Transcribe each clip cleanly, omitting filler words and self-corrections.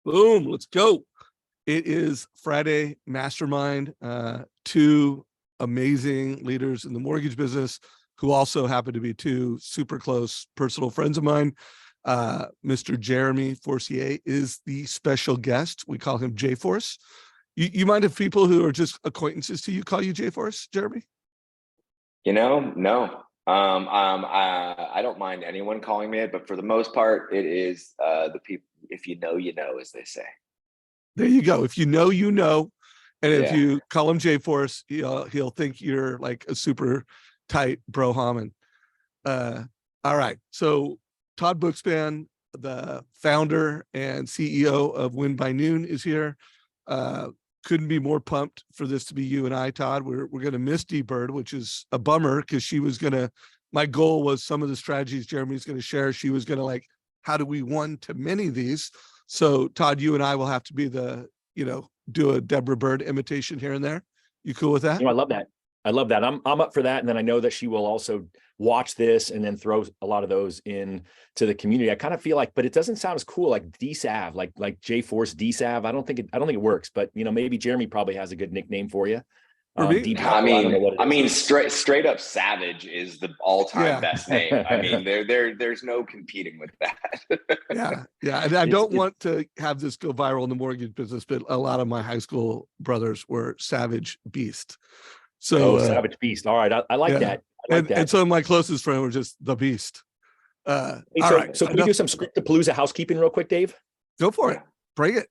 Boom, let's go. It is Friday Mastermind. Two amazing leaders in the mortgage business who also happen to be two super close personal friends of mine. Mr. Jeremy Forcier is the special guest. We call him J-Force. You mind if people who are just acquaintances to you call you J-Force, Jeremy? No. I don't mind anyone calling me it, but for the most part, it is the people. If you know, as they say. There you go. If you know, you know. And if Yeah. you call him J-Force, he'll think you're like a super tight bro Hammond. All right. So Todd Bookspan, the founder and CEO of Win by Noon, is here. Couldn't be more pumped for this to be you and I, Todd. We're going to miss D-Bird, which is a bummer because she was going to, my goal was some of the strategies Jeremy's going to share. She was going to like, how do we one to many of these? So Todd, you and I will have to be the, do a Deborah Bird imitation here and there. You cool with that? I love that. I'm up for that. And then I know that she will also watch this and then throw a lot of those in to the community. I kind of feel like, but it doesn't sound as cool like DSAV, like J-Force DSAV. I don't think it works, but maybe Jeremy probably has a good nickname for you. Straight up Savage is the all-time best name. I mean, there's no competing with that. Yeah. And I don't want to have this go viral in the mortgage business, but a lot of my high school brothers were Savage Beast. So Savage Beast. All right. I like that. And so my closest friend was just the Beast. So can we do some Scriptapalooza housekeeping real quick, Dave? Go for it. Bring it.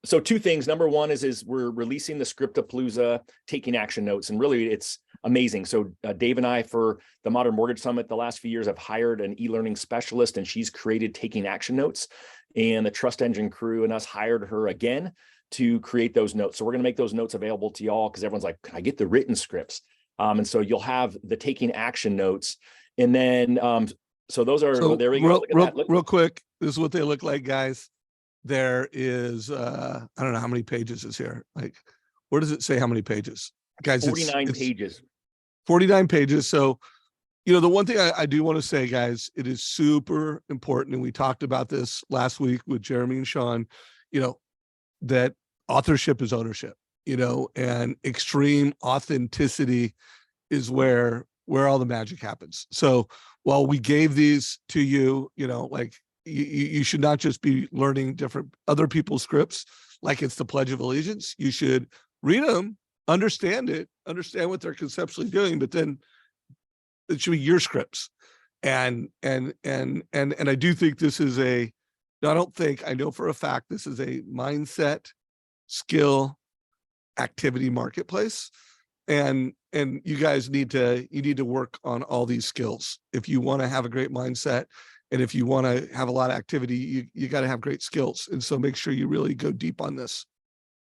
So two things. Number one is we're releasing the Scriptapalooza taking action notes, and really it's amazing. So Dave and I, for the Modern Mortgage Summit, the last few years, have hired an e-learning specialist, and she's created taking action notes. And the Trust Engine crew and us hired her again to create those notes. So we're going to make those notes available to y'all because everyone's like, can I get the written scripts? And so you'll have the taking action notes, and then so those are there we go. Real quick, this is what they look like, guys. There is I don't know how many pages is here. Like, where does it say how many pages? Guys, 49 pages. 49 pages. So, the one thing I do want to say, guys, it is super important, and we talked about this last week with Jeremy and Sean, that authorship is ownership, and extreme authenticity is where all the magic happens. So while we gave these to you, you should not just be learning different other people's scripts like it's the Pledge of Allegiance. You should read them, understand what they're conceptually doing, but then it should be your scripts. And I do think this is I know for a fact this is a mindset, skill, activity marketplace. And you guys need to work on all these skills. If you want to have a great mindset, and if you want to have a lot of activity, you got to have great skills. And so make sure you really go deep on this.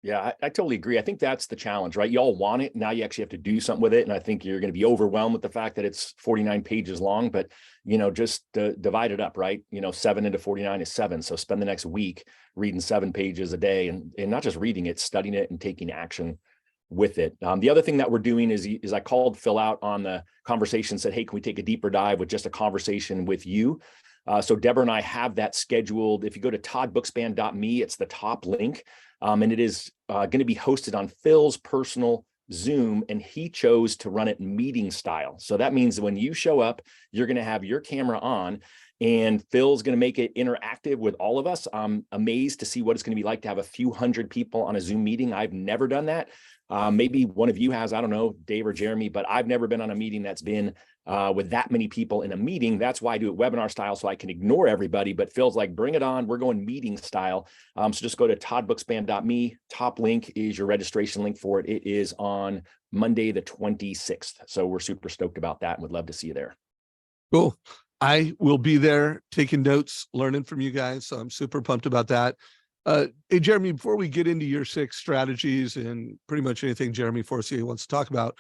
Yeah, I totally agree. I think that's the challenge, right? You all want it. Now you actually have to do something with it. And I think you're going to be overwhelmed with the fact that it's 49 pages long, but, just divide it up, right? 7 into 49 is 7. So spend the next week reading 7 pages a day and not just reading it, studying it and taking action with it. The other thing that we're doing is I called Phil out on the conversation, said, hey, can we take a deeper dive with just a conversation with you? So Deborah and I have that scheduled. If you go to toddbookspan.me, it's the top link. And it is going to be hosted on Phil's personal Zoom, and he chose to run it meeting style. So that means when you show up, you're going to have your camera on, and Phil's going to make it interactive with all of us. I'm amazed to see what it's going to be like to have a few hundred people on a Zoom meeting. I've never done that. Maybe one of you has, I don't know, Dave or Jeremy, but I've never been on a meeting that's been with that many people in a meeting. That's why I do it webinar style, so I can ignore everybody. But Phil's like, bring it on. We're going meeting style. So just go to toddbookspan.me. Top link is your registration link for it. It is on Monday, the 26th. So we're super stoked about that and would love to see you there. Cool. I will be there taking notes, learning from you guys. So I'm super pumped about that. Hey, Jeremy, before we get into your 6 strategies and pretty much anything Jeremy Forcier wants to talk about,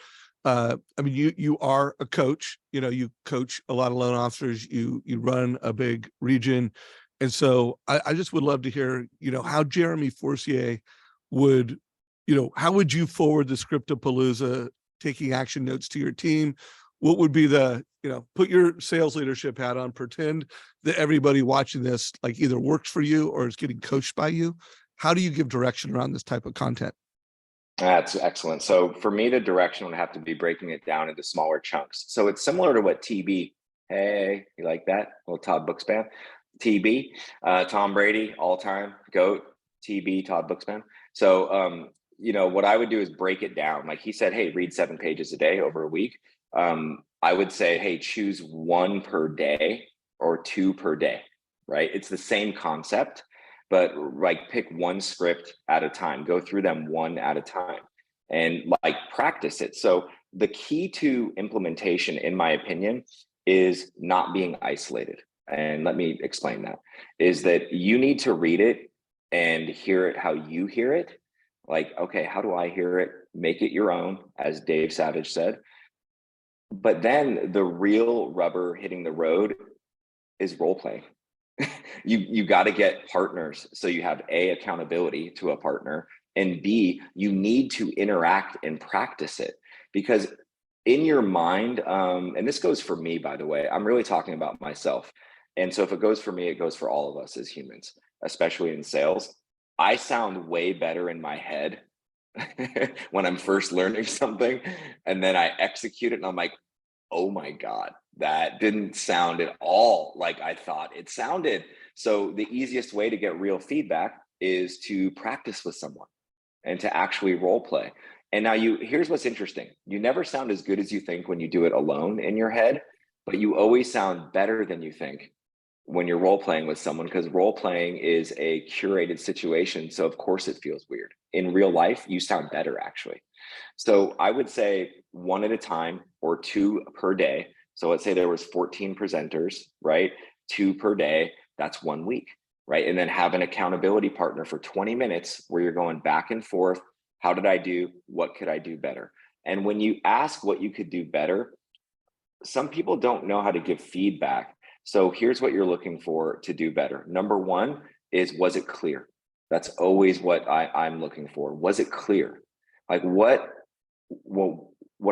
you are a coach, you coach a lot of loan officers, you run a big region. And so I just would love to hear, how Jeremy Forcier would, how would you forward the Scriptapalooza taking action notes to your team? what would be the, put your sales leadership hat on, pretend that everybody watching this like either works for you or is getting coached by you. How do you give direction around this type of content? That's excellent. So for me, the direction would have to be breaking it down into smaller chunks. So it's similar to what TB, hey, you like that? Little Todd Bookspan. TB, Tom Brady, all-time GOAT, TB, Todd Bookspan. So, what I would do is break it down. Like he said, hey, read 7 pages a day over a week. I would say, hey, choose 1 per day or 2 per day, right? It's the same concept, but like pick 1 script at a time, go through them 1 at a time and like practice it. So the key to implementation, in my opinion, is not being isolated. And let me explain that, is that you need to read it and hear it how you hear it. Like, okay, how do I hear it? Make it your own, as Dave Savage said. But then the real rubber hitting the road is role playing. You got to get partners. So you have A, accountability to a partner, and B, you need to interact and practice it. Because in your mind, and this goes for me, by the way, I'm really talking about myself. And so if it goes for me, it goes for all of us as humans, especially in sales. I sound way better in my head when I'm first learning something, and then I execute it and I'm like, oh my God, that didn't sound at all like I thought it sounded. So the easiest way to get real feedback is to practice with someone and to actually role play. And now here's what's interesting. You never sound as good as you think when you do it alone in your head, but you always sound better than you think when you're role playing with someone, because role playing is a curated situation. So of course it feels weird. In real life, you sound better actually. So I would say 1 at a time or 2 per day. So let's say there was 14 presenters, right? 2 per day, that's 1 week, right? And then have an accountability partner for 20 minutes where you're going back and forth. How did I do? What could I do better? And when you ask what you could do better, some people don't know how to give feedback. So here's what you're looking for to do better. Number 1 is, was it clear? That's always what I'm looking for. Was it clear? Like what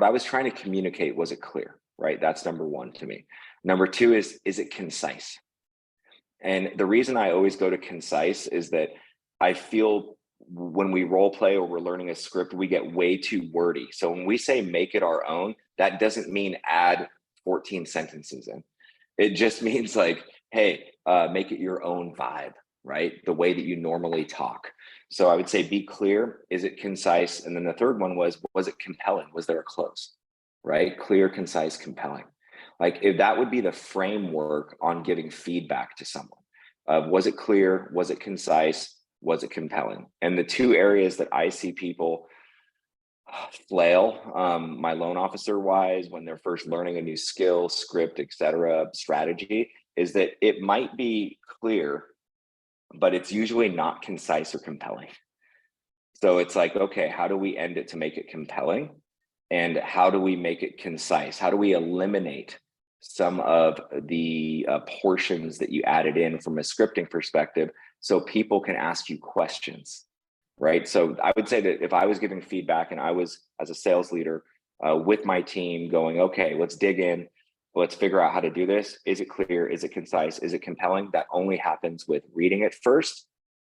I was trying to communicate, was it clear, right? That's number 1 to me. Number 2 is it concise? And the reason I always go to concise is that I feel when we role play or we're learning a script, we get way too wordy. So when we say make it our own, that doesn't mean add 14 sentences in. It just means like, hey, make it your own vibe, right? The way that you normally talk. So I would say be clear. Is it concise? And then the third one was it compelling? Was there a close, right? Clear, concise, compelling. Like if that would be the framework on giving feedback to someone. Was it clear? Was it concise? Was it compelling? And the 2 areas that I see people flail, my loan officer wise, when they're first learning a new skill, script, etc., strategy, is that it might be clear, but it's usually not concise or compelling. So it's like, okay, how do we end it to make it compelling? And how do we make it concise? How do we eliminate some of the portions that you added in from a scripting perspective so people can ask you questions, right? So I would say that if I was giving feedback and I was, as a sales leader, with my team going, okay, let's dig in, let's figure out how to do this. Is it clear? Is it concise? Is it compelling? That only happens with reading it first,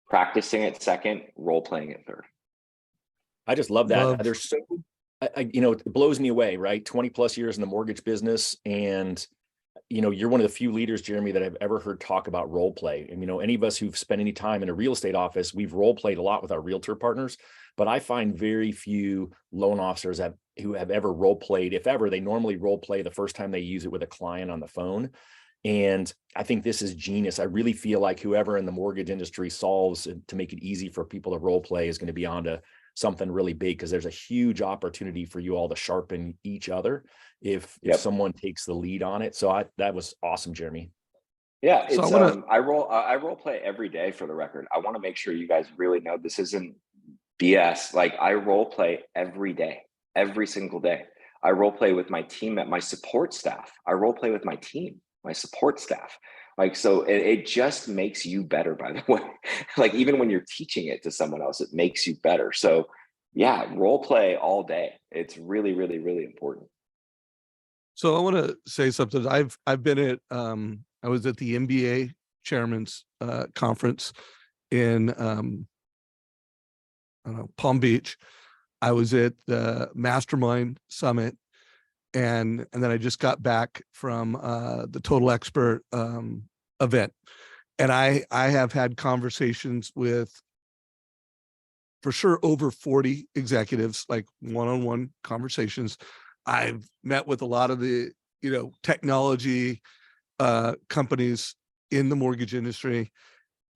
practicing it second, role playing it third. I just love that. Love. There's so, it blows me away, right? 20 plus years in the mortgage business. And, you're one of the few leaders, Jeremy, that I've ever heard talk about role play. And, any of us who've spent any time in a real estate office, we've role played a lot with our realtor partners, but I find very few loan officers who have ever role played. If ever, they normally role play the first time they use it with a client on the phone. And I think this is genius. I really feel like whoever in the mortgage industry solves to make it easy for people to role play is going to be onto something really big, because there's a huge opportunity for you all to sharpen each other if someone takes the lead on it. So that was awesome, Jeremy. Yeah, it's I role play every day, for the record. I want to make sure you guys really know this isn't BS. Like I role play every day, every single day. I role play with my team, my support staff. I role play with my team, my support staff. Like, so it just makes you better, by the way. Like even when you're teaching it to someone else, it makes you better. So yeah, role play all day. It's really, really, really important. So I want to say something. I've been at I was at the MBA chairman's conference in I don't know, Palm Beach. I was at the Mastermind Summit, and then I just got back from the Total Expert event, and I have had conversations with, for sure, over 40 executives, like one-on-one conversations. I've met with a lot of the technology companies in the mortgage industry,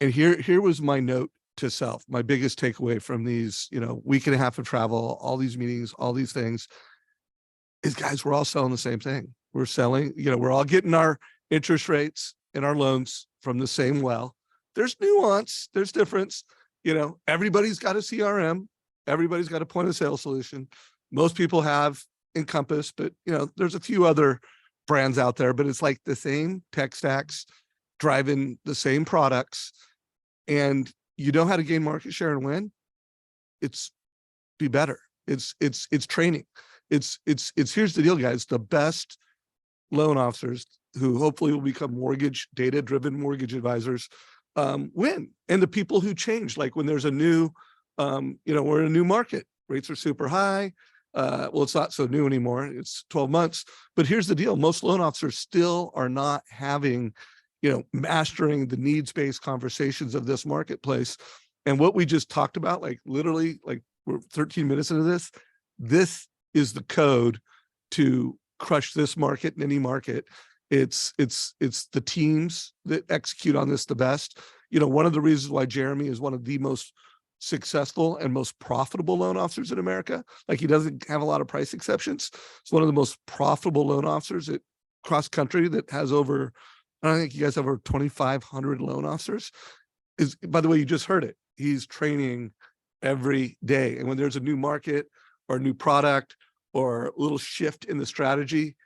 and here was my note to self. My biggest takeaway from these week and a half of travel, all these meetings, all these things, is, guys, we're all selling the same thing. We're selling, we're all getting our interest rates and our loans from the same well. There's nuance, there's difference. Everybody's got a CRM, everybody's got a point of sale solution. Most people have Encompass, but there's a few other brands out there, but it's like the same tech stacks driving the same products. And you know how to gain market share and win. It's be better. It's training. It's here's the deal, guys. The best loan officers, who hopefully will become data-driven mortgage advisors, win. And the people who change, like when there's a new, we're in a new market, rates are super high. Well, it's not so new anymore. It's 12 months. But here's the deal. Most loan officers still are not having, mastering the needs-based conversations of this marketplace. And what we just talked about, like literally, like we're 13 minutes into this is the code to crush this market in any market. It's the teams that execute on this the best. One of the reasons why Jeremy is one of the most successful and most profitable loan officers in America, like he doesn't have a lot of price exceptions. It's one of the most profitable loan officers at cross country that has over, I think you guys have over 2,500 loan officers. Is, by the way, you just heard it. He's training every day. And when there's a new market or a new product or a little shift in the strategy,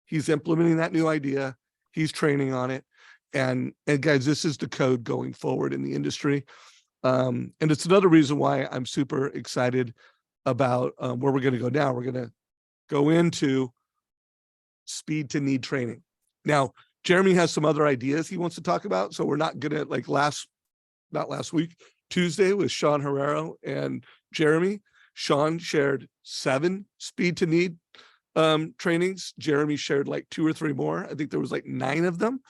he's implementing that new idea. He's training on it. And guys, this is the code going forward in the industry. And it's another reason why I'm super excited about where we're going to go now. We're going to go into speed to need training. Now, Jeremy has some other ideas he wants to talk about. So we're not going to, like not last week, Tuesday with Sean Herrero and Jeremy. Sean shared 7 speed to need trainings. Jeremy shared like 2 or 3 more. I think there was like 9 of them.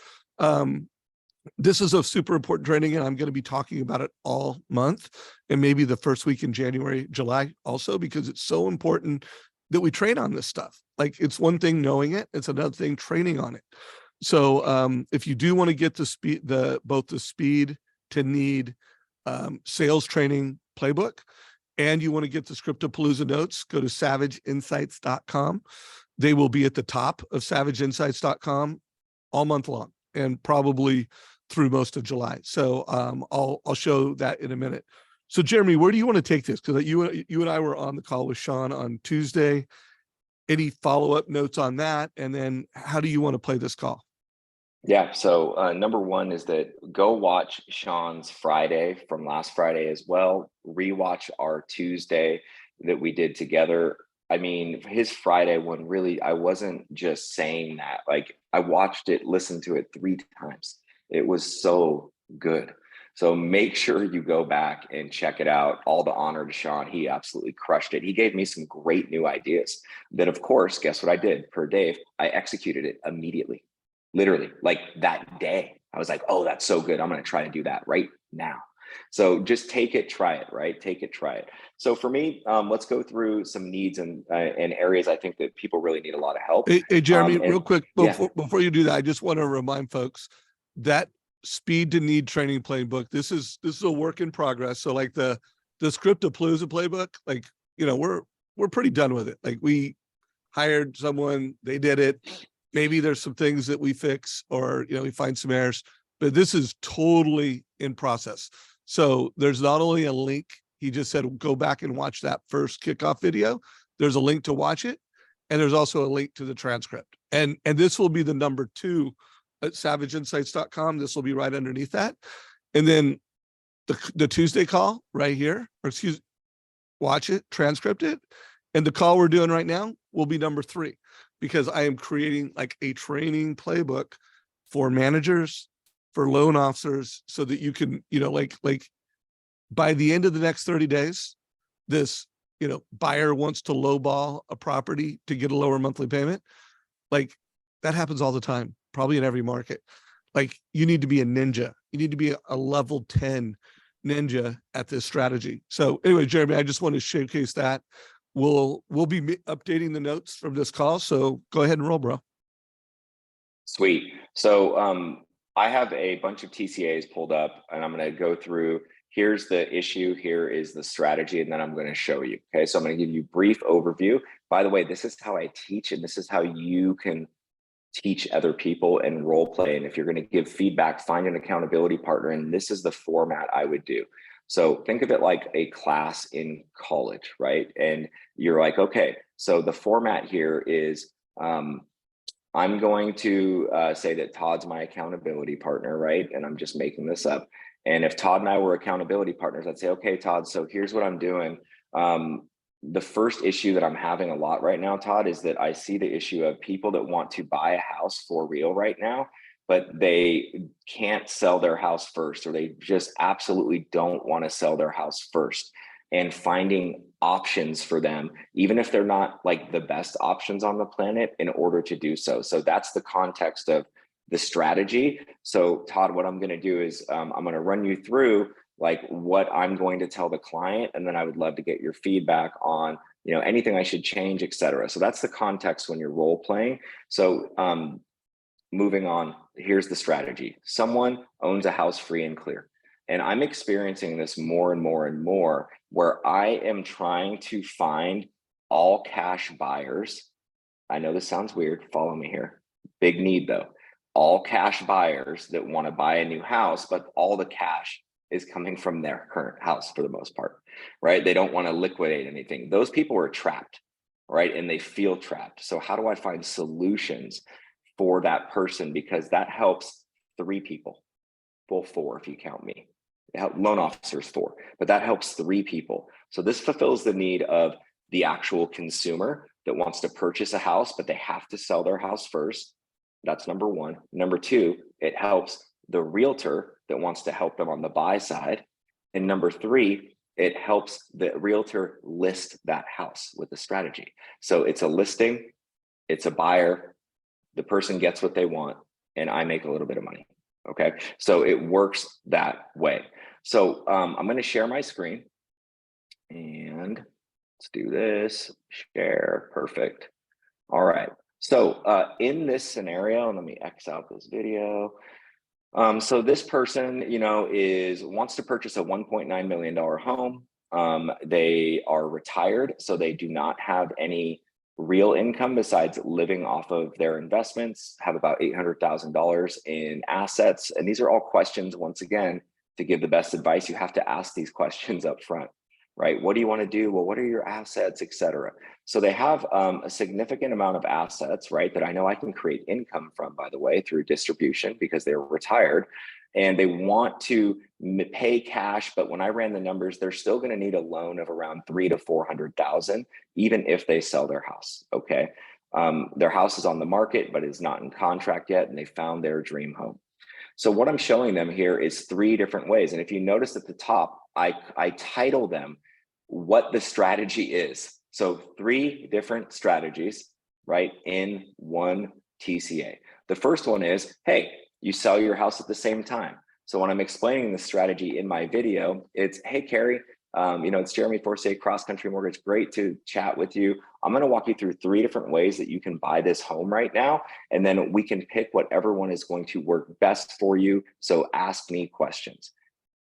This is a super important training, and I'm going to be talking about it all month, and maybe the first week in January, July also, because it's so important that we train on this stuff. Like, it's one thing knowing it, it's another thing training on it. So if you do want to get both the speed to need sales training playbook, and you want to get the Scriptapalooza notes, go to savageinsights.com. They will be at the top of savageinsights.com all month long, and probably through most of July. So I'll show that in a minute. So Jeremy, where do you want to take this? Because you and I were on the call with Sean on Tuesday. Any follow-up notes on that? And then how do you want to play this call? Yeah. So number one is that go watch Sean's Friday from last Friday as well. Rewatch our Tuesday that we did together. I mean, his Friday one, really, I wasn't just saying that. Like, I watched it, listened to it 3 times. It was so good. So make sure you go back and check it out. All the honor to Sean. He absolutely crushed it. He gave me some great new ideas that, of course, guess what I did per Dave? I executed it immediately. Literally, like that day. I was like, oh, that's so good. I'm going to try to do that right now. So just take it, try it, right? Take it, try it. So for me, let's go through some needs and areas I think that people really need a lot of help. Hey Jeremy, real quick, before you do that, I just want to remind folks that speed to need training playbook, this is a work in progress. So like the Scriptapalooza playbook, like, we're pretty done with it. Like, we hired someone, they did it. Maybe there's some things that we fix, or, we find some errors, but this is totally in process. So there's not only a link, he just said, go back and watch that first kickoff video. There's a link to watch it. And there's also a link to the transcript. And this will be the number 2 at savageinsights.com. This will be right underneath that. And then the Tuesday call right here, watch it, transcript it. And the call we're doing right now will be number 3. because I am creating like a training playbook for managers, for loan officers, so that you can, like by the end of the next 30 days, this, buyer wants to lowball a property to get a lower monthly payment. Like that happens all the time, probably in every market. Like you need to be a ninja. You need to be a level 10 ninja at this strategy. So anyway, Jeremy, I just want to showcase that. We'll be updating the notes from this call. So go ahead and roll, bro. Sweet. So I have a bunch of TCAs pulled up, and I'm going to go through. Here's the issue. Here is the strategy, and then I'm going to show you. Okay, so I'm going to give you a brief overview. By the way, this is how I teach, and this is how you can teach other people and role play. And if you're going to give feedback, find an accountability partner, and this is the format I would do. So think of it like a class in college, right? And you're like, okay, so the format here is I'm going to say that Todd's my accountability partner, right? And I'm just making this up. And if Todd and I were accountability partners, I'd say, okay, Todd, so here's what I'm doing. The first issue that I'm having a lot right now, Todd, is that I see the issue of people that want to buy a house for real right now, but they can't sell their house first, or they just absolutely don't want to sell their house first. And finding options for them, even if they're not like the best options on the planet, in order to do so. So that's the context of the strategy. So Todd, what I'm going to do is I'm going to run you through like what I'm going to tell the client, and then I would love to get your feedback on, anything I should change, et cetera. So that's the context when you're role playing. So moving on, here's the strategy. Someone owns a house free and clear. And I'm experiencing this more and more and more, where I am trying to find all cash buyers. I know this sounds weird. Follow me here. Big need though. All cash buyers that want to buy a new house, but all the cash is coming from their current house for the most part, right? They don't want to liquidate anything. Those people are trapped, right? And they feel trapped. So how do I find solutions for that person? Because that helps 3 people. Well, 4 if you count me. Loan officers 4, but that helps 3 people. So this fulfills the need of the actual consumer that wants to purchase a house, but they have to sell their house first. That's number 1. Number 2, it helps the realtor that wants to help them on the buy side. And number 3, it helps the realtor list that house with the strategy. So it's a listing, it's a buyer, the person gets what they want, and I make a little bit of money. Okay, so it works that way. So I'm going to share my screen, and let's do this. Share, perfect. All right. So in this scenario, let me X out this video. So this person, wants to purchase a $1.9 million home. They are retired, so they do not have any real income besides living off of their investments, have about $800,000 in assets. And these are all questions, once again, to give the best advice, you have to ask these questions up front, right? What do you want to do? Well, what are your assets, et cetera? So they have a significant amount of assets, right? That I know I can create income from, by the way, through distribution, because they're retired. And they want to pay cash, but when I ran the numbers, they're still going to need a loan of around $300,000 to $400,000, even if they sell their house. Okay, their house is on the market, but is not in contract yet, and they found their dream home. So what I'm showing them here is 3 different ways, and if you notice at the top, I title them what the strategy is. So 3 different strategies, right, in one TCA. The first one is, hey, you sell your house at the same time. So when I'm explaining the strategy in my video, it's, hey, Carrie, it's Jeremy Forcier, Cross Country Mortgage. Great to chat with you. I'm going to walk you through 3 different ways that you can buy this home right now. And then we can pick whatever one is going to work best for you. So ask me questions.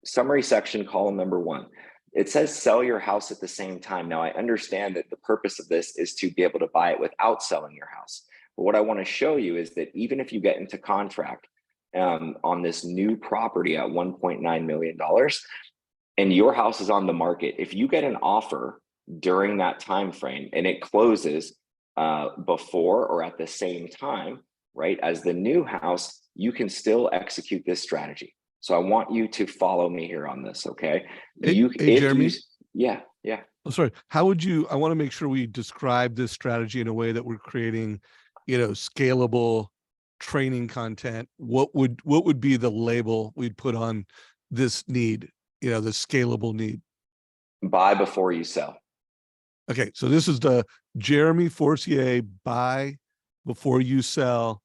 Summary section, column number 1. It says sell your house at the same time. Now, I understand that the purpose of this is to be able to buy it without selling your house. But what I want to show you is that even if you get into contract on this new property at $1.9 million, and your house is on the market, if you get an offer during that time frame and it closes before or at the same time, right, as the new house, you can still execute this strategy. So I want you to follow me here on this, okay? Hey, Jeremy. Yeah. Oh, sorry. How would you, I want to make sure we describe this strategy in a way that we're creating, scalable training content. What would be the label we'd put on this need, the scalable need? Buy before you sell. Okay. So this is the Jeremy Forcier buy before you sell,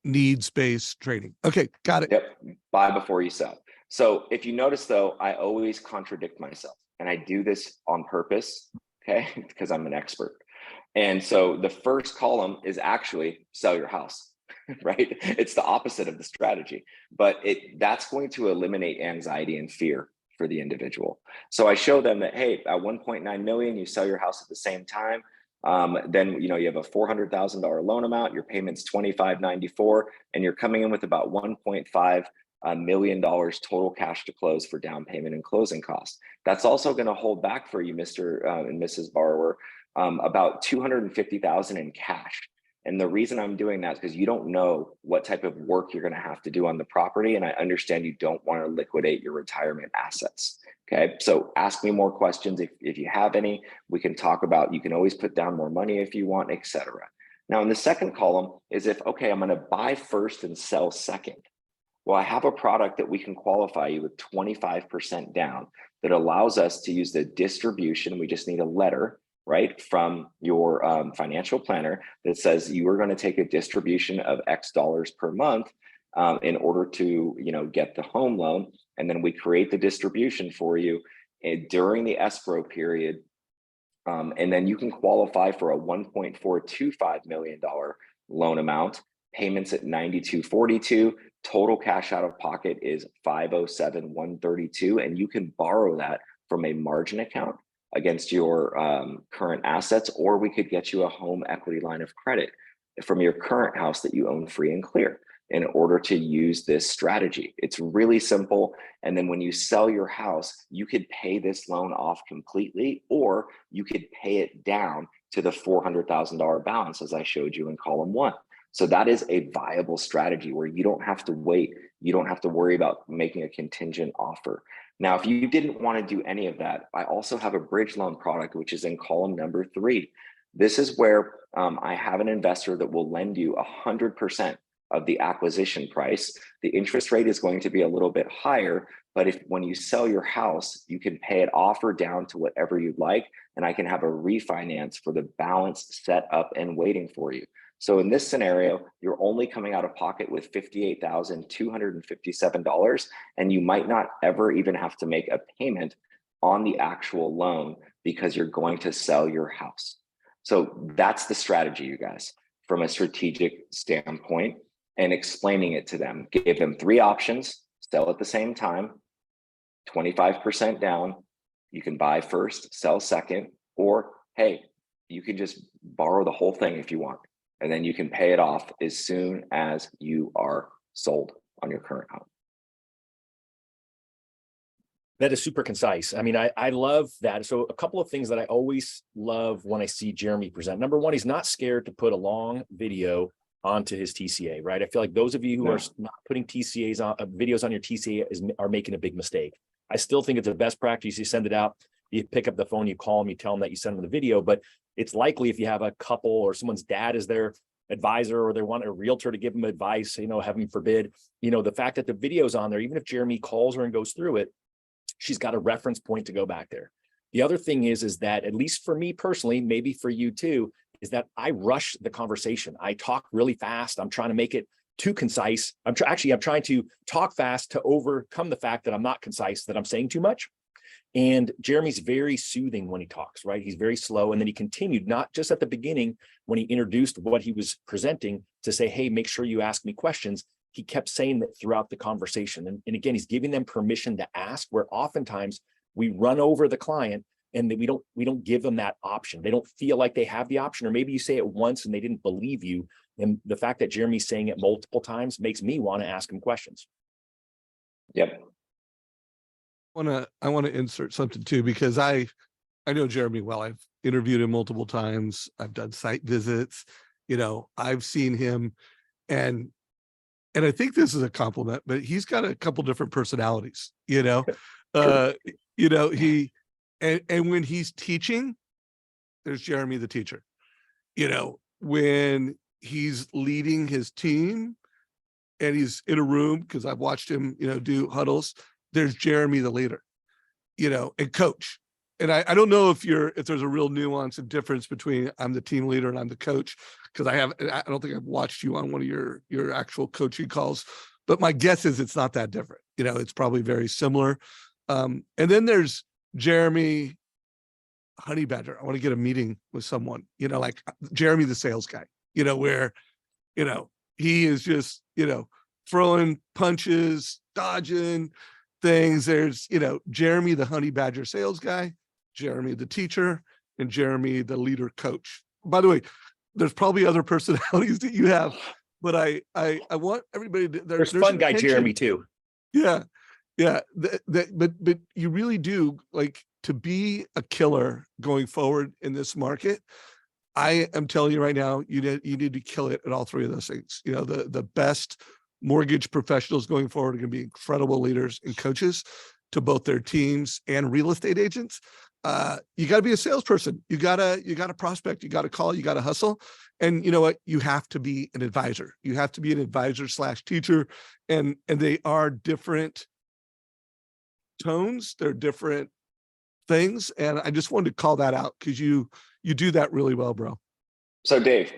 needs-based training. Okay. Got it. Yep. Buy before you sell. So if you notice though, I always contradict myself, and I do this on purpose. Okay. Because I'm an expert. And so the first column is actually sell your house, right? It's the opposite of the strategy, but that's going to eliminate anxiety and fear for the individual. So I show them that, hey, at 1.9 million, you sell your house at the same time. Then you have a $400,000 loan amount, your payment's $25.94, and you're coming in with about $1.5 million total cash to close for down payment and closing costs. That's also going to hold back for you, Mr. And Mrs. Borrower, about $250,000 in cash. And the reason I'm doing that is because you don't know what type of work you're going to have to do on the property. And I understand you don't want to liquidate your retirement assets. Okay. So ask me more questions. If you have any, we can talk about, you can always put down more money if you want, etc. Now in the second column is okay, I'm going to buy first and sell second. Well, I have a product that we can qualify you with 25% down that allows us to use the distribution. We just need a letter, right, from your financial planner that says you are going to take a distribution of X dollars per month in order to, get the home loan. And then we create the distribution for you during the escrow period. And then you can qualify for a $1.425 million loan amount, payments at $92.42. Total cash out of pocket is $507,132, and you can borrow that from a margin account against your current assets, or we could get you a home equity line of credit from your current house that you own free and clear in order to use this strategy. It's really simple. And then when you sell your house, you could pay this loan off completely, or you could pay it down to the $400,000 balance as I showed you in column 1. So that is a viable strategy where you don't have to wait. You don't have to worry about making a contingent offer. Now, if you didn't want to do any of that, I also have a bridge loan product, which is in column number 3. This is where I have an investor that will lend you 100% of the acquisition price. The interest rate is going to be a little bit higher, but when you sell your house, you can pay it off or down to whatever you'd like, and I can have a refinance for the balance set up and waiting for you. So in this scenario, you're only coming out of pocket with $58,257, and you might not ever even have to make a payment on the actual loan because you're going to sell your house. So that's the strategy, you guys, from a strategic standpoint, and explaining it to them. Give them 3 options: sell at the same time, 25% down, you can buy first, sell second, or hey, you can just borrow the whole thing if you want. And then you can pay it off as soon as you are sold on your current home. That is super concise. I mean, I love that. So a couple of things that I always love when I see Jeremy present. Number one, he's not scared to put a long video onto his TCA, right? I feel like those of you who are not putting TCAs on videos on your TCA are making a big mistake. I still think it's the best practice. You send it out, you pick up the phone, you call them, you tell them that you send them the video, but it's likely if you have a couple or someone's dad is their advisor, or they want a realtor to give them advice, heaven forbid, the fact that the video's on there, even if Jeremy calls her and goes through it, she's got a reference point to go back there. The other thing is that, at least for me personally, maybe for you too, is that I rush the conversation. I talk really fast. I'm trying to make it too concise. I'm trying to talk fast to overcome the fact that I'm not concise, that I'm saying too much. And Jeremy's very soothing when he talks, right? He's very slow. And then he continued, not just at the beginning when he introduced what he was presenting, to say, hey, make sure you ask me questions. He kept saying that throughout the conversation. And again, he's giving them permission to ask, where oftentimes we run over the client and we don't give them that option. They don't feel like they have the option, or maybe you say it once and they didn't believe you. And the fact that Jeremy's saying it multiple times makes me want to ask him questions. Yep. I want to insert something too, because I know Jeremy well. I've interviewed him multiple times. I've done site visits. I've seen him, and I think this is a compliment, but he's got a couple different personalities. He And when he's teaching, there's Jeremy the teacher. When he's leading his team and he's in a room, because I've watched him, do huddles, there's Jeremy the leader, and coach. And I don't know if there's a real nuance and difference between I'm the team leader and I'm the coach, because I don't think I've watched you on one of your actual coaching calls, but my guess is it's not that different. It's probably very similar. And then there's Jeremy Honey Badger. I want to get a meeting with someone, like Jeremy, the sales guy, where, he is just, throwing punches, dodging things. There's, Jeremy, the Honey Badger sales guy, Jeremy, the teacher, and Jeremy, the leader coach. By the way, there's probably other personalities that you have, but I want everybody to, there's fun guy intention. Jeremy too. Yeah. But you really do, like, to be a killer going forward in this market. I am telling you right now, you need to kill it at all three of those things. The best mortgage professionals going forward are going to be incredible leaders and coaches to both their teams and real estate agents. You got to be a salesperson. You got to prospect. You got to call. You got to hustle. And you know what? You have to be an advisor. You have to be an advisor / teacher. And they are different tones. They're different things. And I just wanted to call that out because you do that really well, bro. So Dave,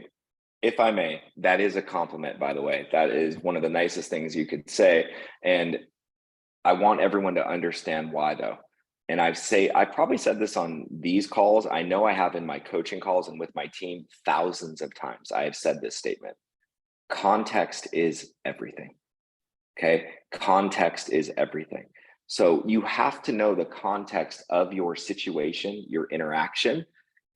if I may, that is a compliment, by the way. That is one of the nicest things you could say. And I want everyone to understand why, though. And I probably said this on these calls. I know I have in my coaching calls and with my team thousands of times. I have said this statement. Context is everything. Okay. Context is everything. So you have to know the context of your situation, your interaction,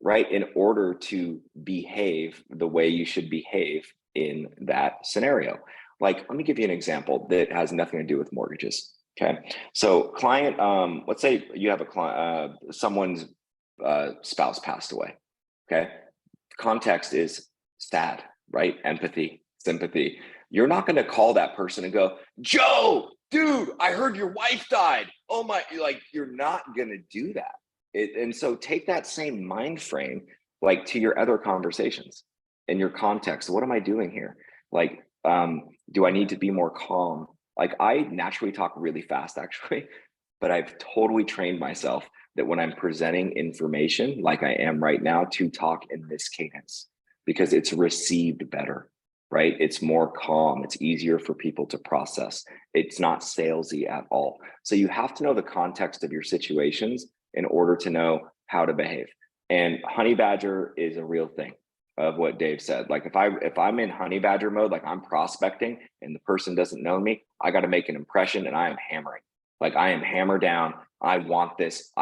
right, in order to behave the way you should behave in that scenario. Like, let me give you an example that has nothing to do with mortgages. Okay, so client, let's say you have a client, someone's spouse passed away. Okay, context is sad, right? Empathy, sympathy. You're not going to call that person and go, Joe, dude, I heard your wife died. Oh my, like, you're not going to do that. And so take that same mind frame, like, to your other conversations and your context. What am I doing here? Like, do I need to be more calm? Like, I naturally talk really fast, actually, but I've totally trained myself that when I'm presenting information like I am right now, to talk in this cadence, because it's received better, right? It's more calm. It's easier for people to process. It's not salesy at all. So you have to know the context of your situations in order to know how to behave. And Honey Badger is a real thing of what Dave said. Like, if I'm in Honey Badger mode, like I'm prospecting and the person doesn't know me, I got to make an impression, and I am hammering. Like, I am hammer down. I want this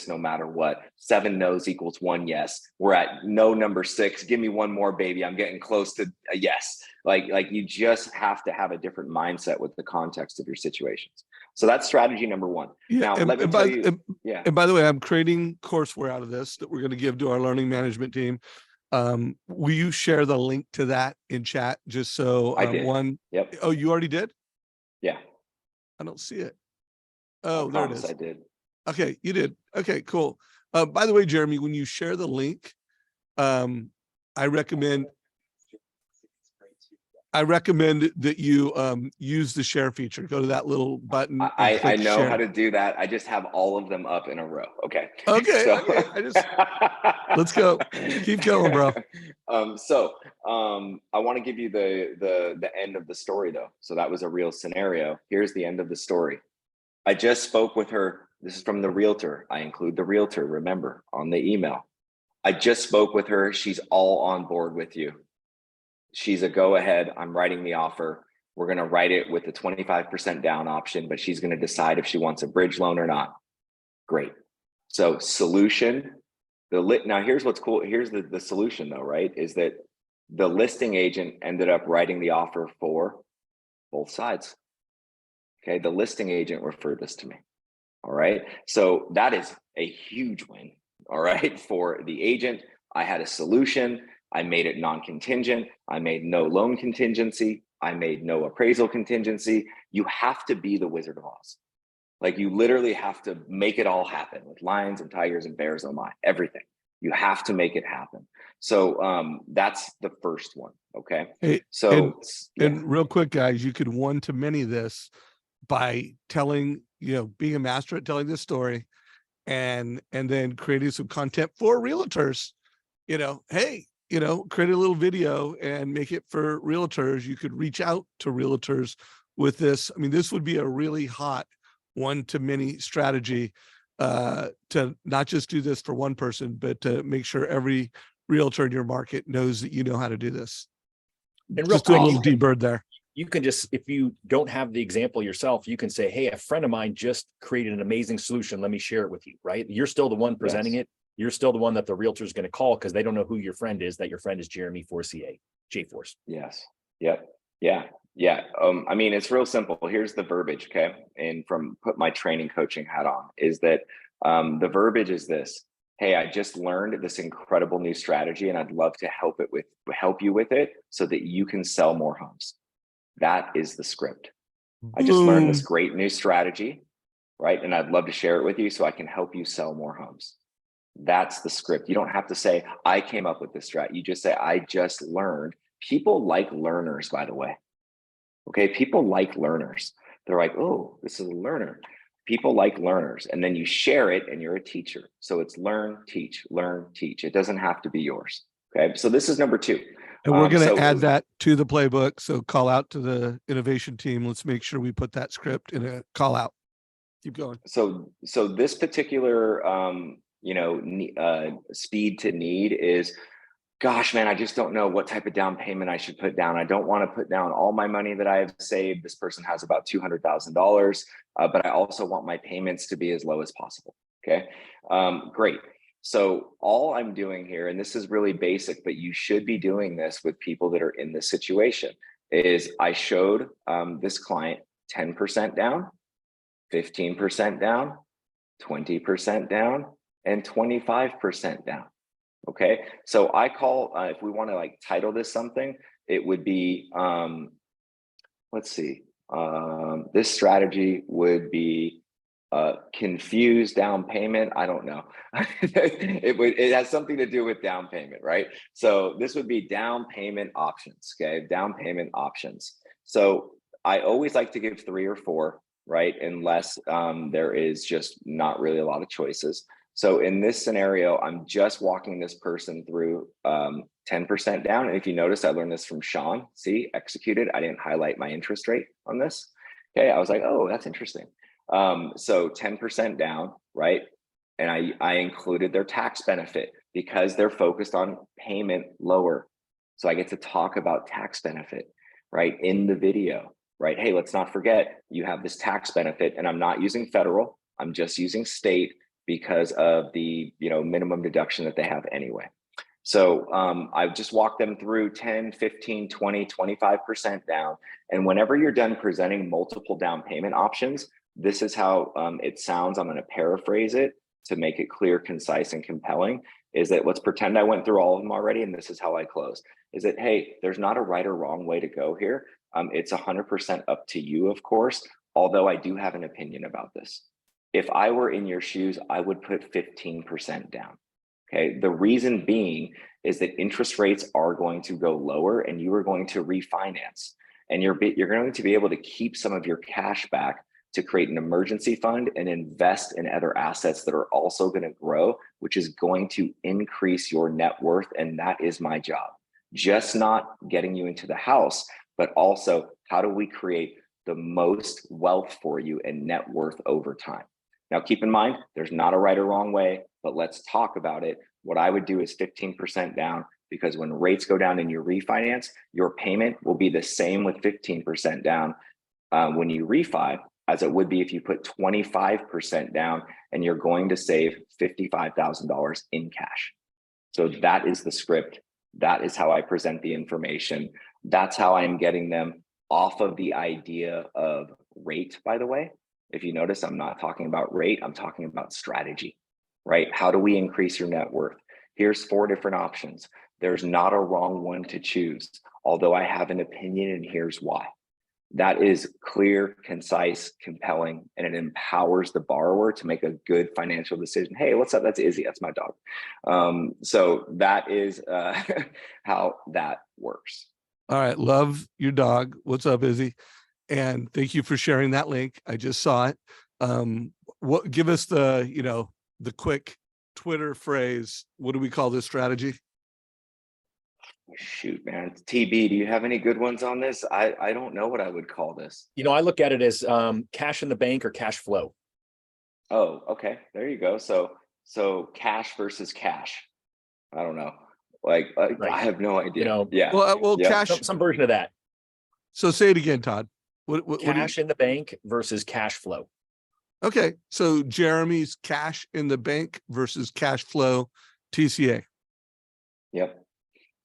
no matter what. 7 no's equals 1 yes. We're at no number 6. Give me one more, baby. I'm getting close to a yes. Like you just have to have a different mindset with the context of your situations. So that's strategy number 1. Yeah, now, let me tell you. Yeah. And by the way, I'm creating courseware out of this that we're going to give to our learning management team. Will you share the link to that in chat, just so I did. Yep. Oh, you already did? Yeah. I don't see it. Oh, there it is. I did. Okay, you did. Okay, cool. By the way, Jeremy, when you share the link, I recommend that you use the share feature. Go to that little button. I know share. how to do that. I just have all of them up in a row. Okay. Okay. So, okay. Let's go. Keep going, bro. I want to give you the end of the story, though. So that was a real scenario. Here's the end of the story. I just spoke with her. This is from the Realtor. I include the Realtor, remember, on the email. I just spoke with her. She's all on board with you. She's a go ahead. I'm writing the offer. We're going to write it with the 25% down option, but she's going to decide if she wants a bridge loan or not. Great. So solution, now here's what's cool. Here's the solution, though, right? Is that the listing agent ended up writing the offer for both sides. Okay. The listing agent referred this to me. All right. So that is a huge win. All right. For the agent, I had a solution. I made it non-contingent. I made no loan contingency. I made no appraisal contingency. You have to be the Wizard of Oz. Like you literally have to make it all happen with lions and tigers and bears, oh my, everything. You have to make it happen. So that's the first one. Okay. Hey, So and real quick, guys, you could one-to-many this by telling, being a master at telling this story, and then creating some content for realtors. Hey, create a little video and make it for realtors. You could reach out to realtors with this. I mean, this would be a really hot one-to-many strategy, to not just do this for one person, but to make sure every realtor in your market knows that you know how to do this. And real Just do a quick, little debird there. you can just, if you don't have the example yourself, you can say, hey, a friend of mine just created an amazing solution. Let me share it with you, right? You're still the one presenting it. You're still the one that the realtor is going to call because they don't know who your friend is, that your friend is Jeremy Forcier, J-Force. Yes. Yep. Yeah. Yeah. I mean, it's real simple. Here's the verbiage. Okay. And from put my training coaching hat on is that the verbiage is this. Hey, I just learned this incredible new strategy and I'd love to help you with it so that you can sell more homes. That is the script. I just learned this great new strategy, right? And I'd love to share it with you so I can help you sell more homes. That's the script. You don't have to say, I came up with this strat. You just say, I just learned. People like learners, by the way. Okay, people like learners. They're like, oh, this is a learner. People like learners. And then you share it and you're a teacher. So it's learn, teach. It doesn't have to be yours. Okay, so this is number 2. And we're going to add that to the playbook. So call out to the innovation team. Let's make sure we put that script in a call out. Keep going. So this particular, speed to need is, gosh, man, I just don't know what type of down payment I should put down. I don't want to put down all my money that I have saved. This person has about $200,000, but I also want my payments to be as low as possible. Okay, great. So all I'm doing here, and this is really basic, but you should be doing this with people that are in this situation, is I showed this client 10% down, 15% down, 20% down, and 25% down. Okay, so I call, if we want to like title this something, it would be, let's see, this strategy would be confused down payment. I don't know. It has something to do with down payment, right? So this would be down payment options. Okay, down payment options. So I always like to give 3 or 4, right? Unless there is just not really a lot of choices. So in this scenario, I'm just walking this person through 10% down. And if you notice, I learned this from Sean. See, executed. I didn't highlight my interest rate on this. Okay, I was like, oh, that's interesting. So 10% down, right? And I included their tax benefit because they're focused on payment lower. So I get to talk about tax benefit, right, in the video, right? Hey, let's not forget you have this tax benefit, and I'm not using federal. I'm just using state because of the minimum deduction that they have anyway. So I've just walked them through 10, 15, 20, 25% down. And whenever you're done presenting multiple down payment options, this is how it sounds. I'm going to paraphrase it to make it clear, concise, and compelling, is that let's pretend I went through all of them already, and this is how I close, is that, hey, there's not a right or wrong way to go here. It's 100% up to you, of course, although I do have an opinion about this. If I were in your shoes, I would put 15% down. Okay. The reason being is that interest rates are going to go lower and you are going to refinance, and you're going to be able to keep some of your cash back to create an emergency fund and invest in other assets that are also going to grow, which is going to increase your net worth. And that is my job, just not getting you into the house, but also how do we create the most wealth for you and net worth over time. Now, keep in mind, there's not a right or wrong way, but let's talk about it. What I would do is 15% down, because when rates go down and you refinance, your payment will be the same with 15% down when you refi as it would be if you put 25% down, and you're going to save $55,000 in cash. So that is the script. That is how I present the information. That's how I'm getting them off of the idea of rate, by the way. If you notice, I'm not talking about rate, I'm talking about strategy, right? How do we increase your net worth? Here's 4 different options. There's not a wrong one to choose, although I have an opinion, and here's why. That is clear, concise, compelling, and it empowers the borrower to make a good financial decision. Hey, what's up? That's Izzy. That's my dog. So that is how that works. All right. Love your dog. What's up, Izzy? And thank you for sharing that link. I just saw it. What give us the quick Twitter phrase. What do we call this strategy? Shoot, man. TB, do you have any good ones on this? I don't know what I would call this. I look at it as cash in the bank or cash flow. Oh, okay. There you go. So cash versus cash. I don't know. Like Right. I have no idea. Yeah. Well, Yeah. cash. Some version of that. So say it again, Todd. What Cash in the bank versus cash flow. Okay. So Jeremy's cash in the bank versus cash flow TCA. Yep.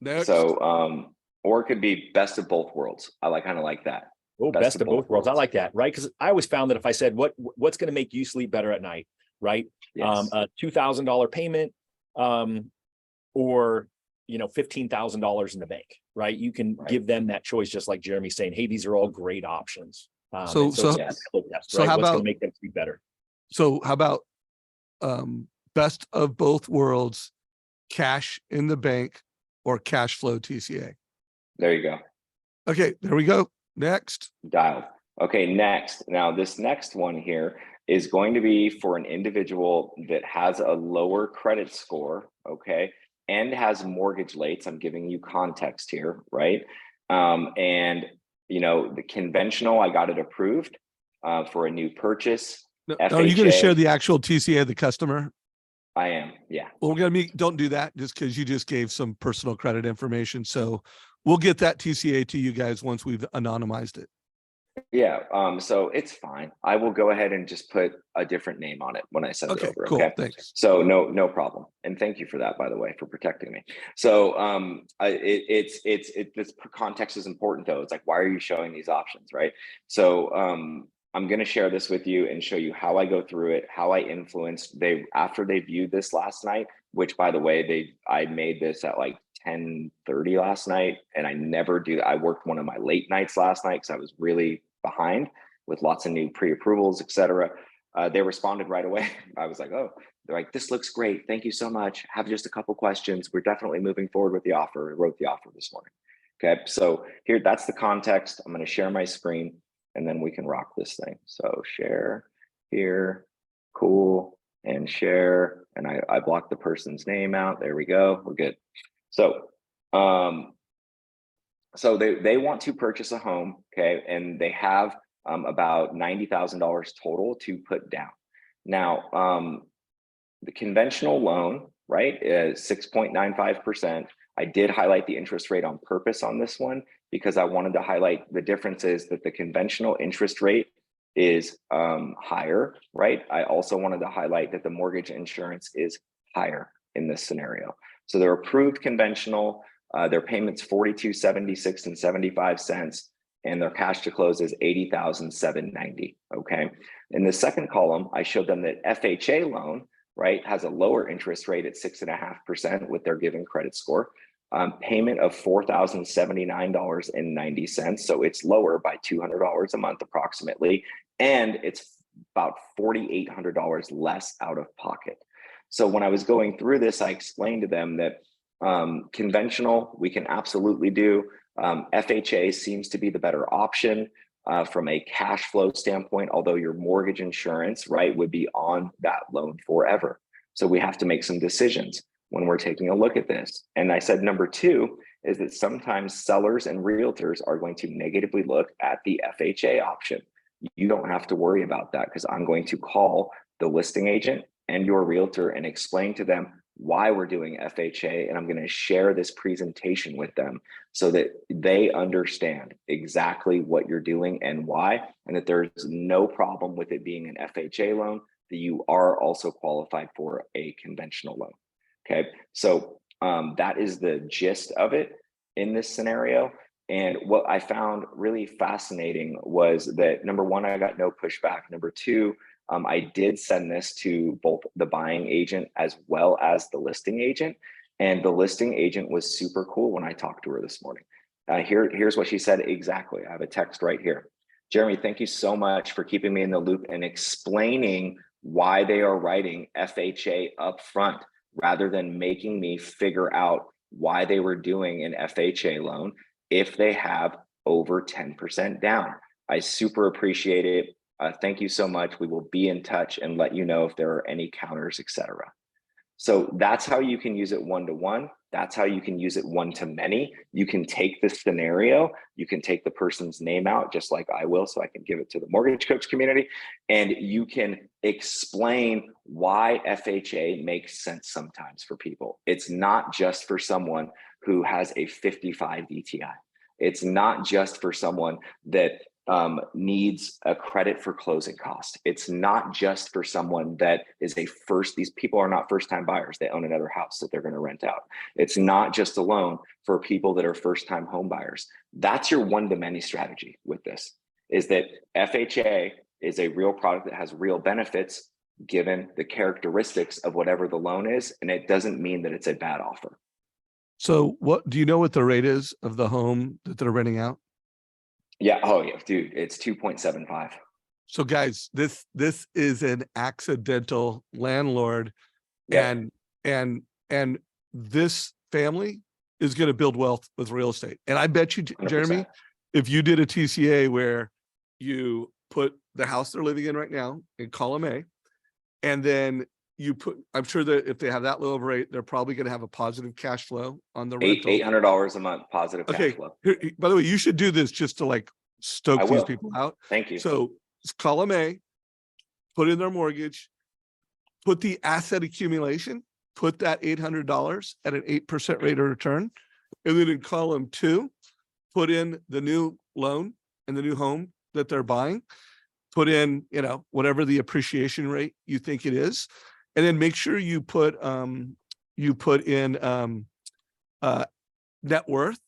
Next. So or it could be best of both worlds. I kind of like that. Oh, best of both worlds. I like that, right? Because I always found that if I said what's going to make you sleep better at night, right? Yes. A $2,000 payment, or $15,000 in the bank, right? You can give them that choice, just like Jeremy's saying, hey, these are all great options. So how what's about going to make them sleep better? So how about best of both worlds, cash in the bank or cash flow TCA? There you go. Okay, there we go. Next. Dialed. Okay, next. Now this next one here is going to be for an individual that has a lower credit score, okay, and has mortgage lates. I'm giving you context here, right? And the conventional, I got it approved for a new purchase. No, are you going to share the actual TCA of the customer? I am, yeah. Well, we're going to don't do that just because you just gave some personal credit information. So we'll get that TCA to you guys once we've anonymized it. Yeah, so it's fine. I will go ahead and just put a different name on it when I send it over. Cool. Okay, Thanks. So no problem. And thank you for that, by the way, for protecting me. So this context is important though. It's like, why are you showing these options, right? So I'm going to share this with you and show you how I go through it, how I influenced after they viewed this last night, which by the way, I made this at like 10:30 last night, and I never do that. I worked one of my late nights last night because I was really behind with lots of new pre-approvals, etc. They responded right away. I was like, oh, they're like, this looks great. Thank you so much. Have just a couple questions. We're definitely moving forward with the offer. I wrote the offer this morning. Okay, so here, that's the context. I'm going to share my screen and then we can rock this thing. So share here, cool, and share. And I blocked the person's name out. There we go. We're good. So, so they want to purchase a home, okay, and they have about $90,000 total to put down. Now, the conventional loan, right, is 6.95%. I did highlight the interest rate on purpose on this one because I wanted to highlight the differences that the conventional interest rate is higher, right? I also wanted to highlight that the mortgage insurance is higher in this scenario. So they're approved conventional, their payment's $42.76 and 75 cents, and their cash to close is $80,790. Okay. In the second column, I showed them that FHA loan, right, has a lower interest rate at 6.5% with their given credit score. Payment of $4,079.90. So it's lower by $200 a month approximately, and it's about $4,800 less out of pocket. So when I was going through this, I explained to them that conventional, we can absolutely do. FHA seems to be the better option from a cash flow standpoint, although your mortgage insurance, right, would be on that loan forever. So we have to make some decisions when we're taking a look at this. And I said, number two is that sometimes sellers and realtors are going to negatively look at the FHA option. You don't have to worry about that because I'm going to call the listing agent and your realtor and explain to them why we're doing FHA, and I'm going to share this presentation with them so that they understand exactly what you're doing and why, and that there's no problem with it being an FHA loan, that you are also qualified for a conventional loan. Okay, so that is the gist of it in this scenario. And what I found really fascinating was that, number one, I got no pushback. Number two, I did send this to both the buying agent as well as the listing agent. And the listing agent was super cool when I talked to her this morning. Here's what she said exactly. I have a text right here. Jeremy, thank you so much for keeping me in the loop and explaining why they are writing FHA up front rather than making me figure out why they were doing an FHA loan if they have over 10% down. I super appreciate it. Thank you so much. We will be in touch and let you know if there are any counters, etc. So that's how you can use it one-to-one. That's how you can use it one-to-many. You can take the scenario, you can take the person's name out, just like I will, so I can give it to the mortgage coach community, and you can explain why FHA makes sense sometimes for people. It's not just for someone who has a 55 DTI. It's not just for someone that needs a credit for closing costs. It's not just for someone that is these people are not first-time buyers. They own another house that they're going to rent out. It's not just a loan for people that are first-time home buyers. That's your one-to-many strategy with this, is that FHA is a real product that has real benefits given the characteristics of whatever the loan is, and it doesn't mean that it's a bad offer. So what do you know what the rate is of the home that they're renting out? Yeah. Oh yeah, dude, it's 2.75. So guys, this is an accidental landlord, Yep. and this family is going to build wealth with real estate. And I bet you, 100%. Jeremy, if you did a TCA where you put the house they're living in right now in column A, and then you put, I'm sure that if they have that low of a rate, they're probably going to have a positive cash flow on the rental. $800 a month positive cash Okay. flow. Here, by the way, you should do this just to like stoke I these will. people out. Thank you. So it's column A, put in their mortgage, put the asset accumulation, put that $800 at an 8% rate of return. And then in column 2, put in the new loan and the new home that they're buying, put in, whatever the appreciation rate you think it is. And then make sure you put in net worth,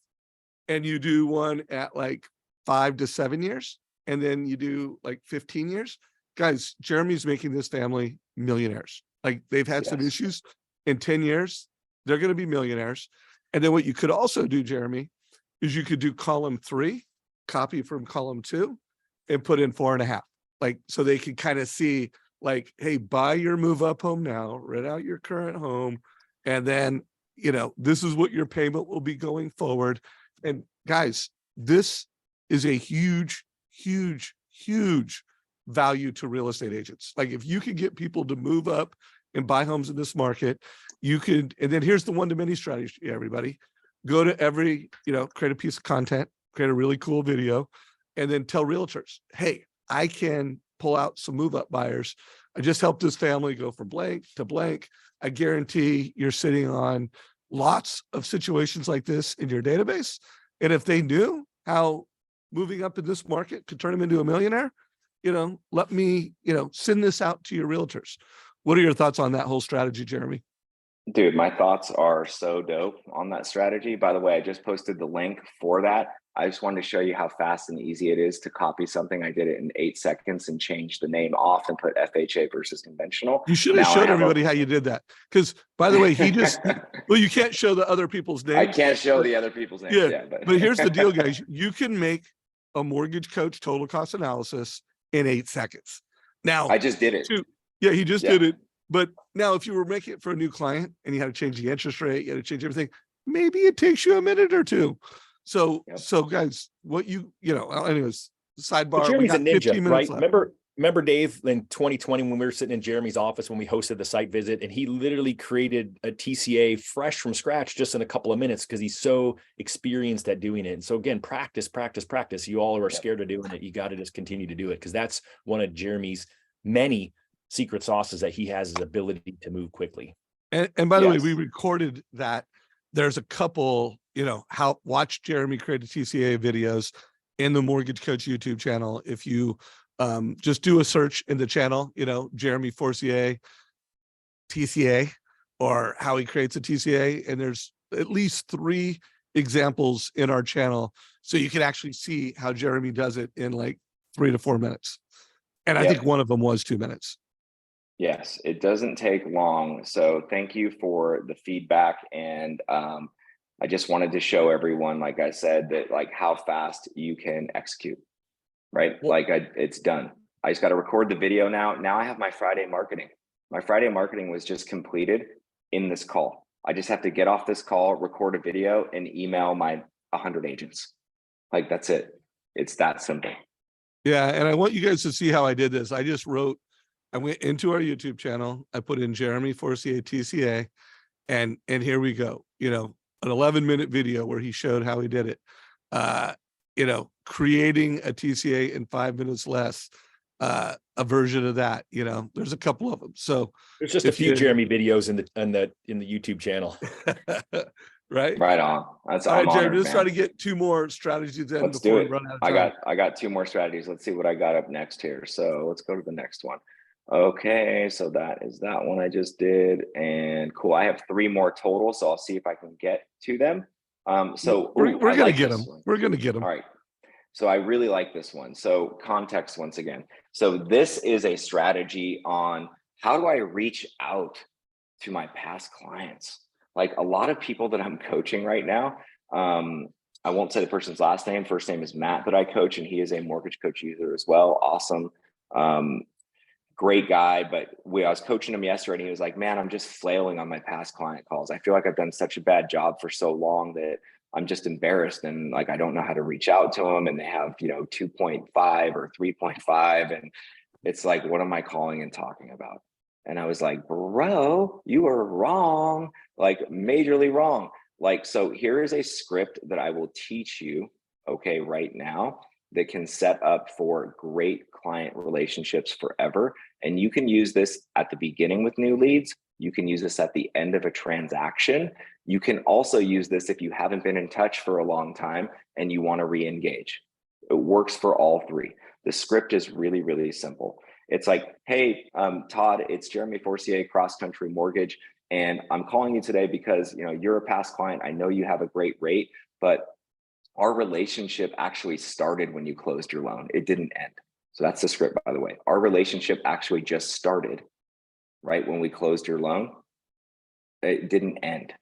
and you do one at like 5 to 7 years, and then you do like 15 years. Guys, Jeremy's making this family millionaires. Like, they've had some issues. In 10 years, they're going to be millionaires. And then what you could also do, Jeremy, is you could do column 3, copy from column 2, and put in 4.5. Like, so they can kind of see, like, hey, buy your move up home now, rent out your current home, and then, this is what your payment will be going forward. And guys, this is a huge, huge, huge value to real estate agents. Like, if you can get people to move up and buy homes in this market, you could, and then here's the one-to-many strategy, everybody. Go to every, create a piece of content, create a really cool video, and then tell realtors, hey, I can pull out some move-up buyers. I just helped this family go from blank to blank. I guarantee you're sitting on lots of situations like this in your database. And if they knew how moving up in this market could turn them into a millionaire, let me, send this out to your realtors. What are your thoughts on that whole strategy, Jeremy? Dude, my thoughts are so dope on that strategy. By the way, I just posted the link for that. I just wanted to show you how fast and easy it is to copy something. I did it in 8 seconds and changed the name off and put FHA versus conventional. You should have showed everybody how you did that. Because, by the way, well, you can't show the other people's names. I can't show the other people's names. Yeah, but here's the deal, guys. You can make a mortgage coach total cost analysis in 8 seconds. Now, I just did it. He just did it. But now, if you were making it for a new client and you had to change the interest rate, you had to change everything, maybe it takes you a minute or two. So guys, anyways, sidebar. But Jeremy's a ninja, right? Left. Remember Dave, in 2020, when we were sitting in Jeremy's office, when we hosted the site visit, and he literally created a TCA fresh from scratch just in a couple of minutes because he's so experienced at doing it. And so again, practice. You all are scared of doing it. You got to just continue to do it, because that's one of Jeremy's many secret sauces, that he has his ability to move quickly. And by the way, we recorded that. There's a couple, watch Jeremy create a TCA videos in the Mortgage Coach YouTube channel. If you just do a search in the channel, Jeremy Forcier TCA, or how he creates a TCA. And there's at least 3 examples in our channel. So you can actually see how Jeremy does it in like 3 to 4 minutes. And I think one of them was 2 minutes. Yes, it doesn't take long. So thank you for the feedback. And I just wanted to show everyone, like I said, that like how fast you can execute, right? Like it's done. I just got to record the video now. Now I have my Friday marketing. My Friday marketing was just completed in this call. I just have to get off this call, record a video, and email my 100 agents. Like that's it. It's that simple. Yeah. And I want you guys to see how I did this. I went into our YouTube channel. I put in Jeremy Forcier TCA, and here we go. You know, an 11-minute video where he showed how he did it. You know, creating a TCA in 5 minutes less, a version of that. You know, there's a couple of them. So There's just a few Jeremy videos in the YouTube channel. Right. Right on. That's all right, Jeremy. honored, Let's try man. to get 2 more strategies in Let's before do we it. run out of time. I got 2 more strategies. Let's see what I got up next here. So let's go to the next one. Okay, so that is that one I just did, and cool. I have 3 more total, so I'll see if I can get to them. So we're gonna like get them. We're gonna get them. All right. So I really like this one. So context once again. So this is a strategy on how do I reach out to my past clients? Like a lot of people that I'm coaching right now, I won't say the person's last name. First name is Matt that I coach, and he is a mortgage coach user as well. Awesome. Great guy, but I was coaching him yesterday and he was like, man, I'm just flailing on my past client calls. I feel like I've done such a bad job for so long that I'm just embarrassed, and like I don't know how to reach out to them, and they have 2.5 or 3.5, and it's like, what am I calling and talking about? And I was like, bro, you are wrong, like majorly wrong. Like, so here is a script that I will teach you, okay, right now, that can set up for great client relationships forever. And you can use this at the beginning with new leads. You can use this at the end of a transaction. You can also use this if you haven't been in touch for a long time and you want to re-engage. It works for all 3. The script is really, really simple. It's like, hey, Todd, it's Jeremy Forcier, Cross Country Mortgage. And I'm calling you today because you're a past client. I know you have a great rate, but our relationship actually started when you closed your loan. It didn't end. So that's the script, by the way. Our relationship actually just started right when we closed your loan. It didn't end.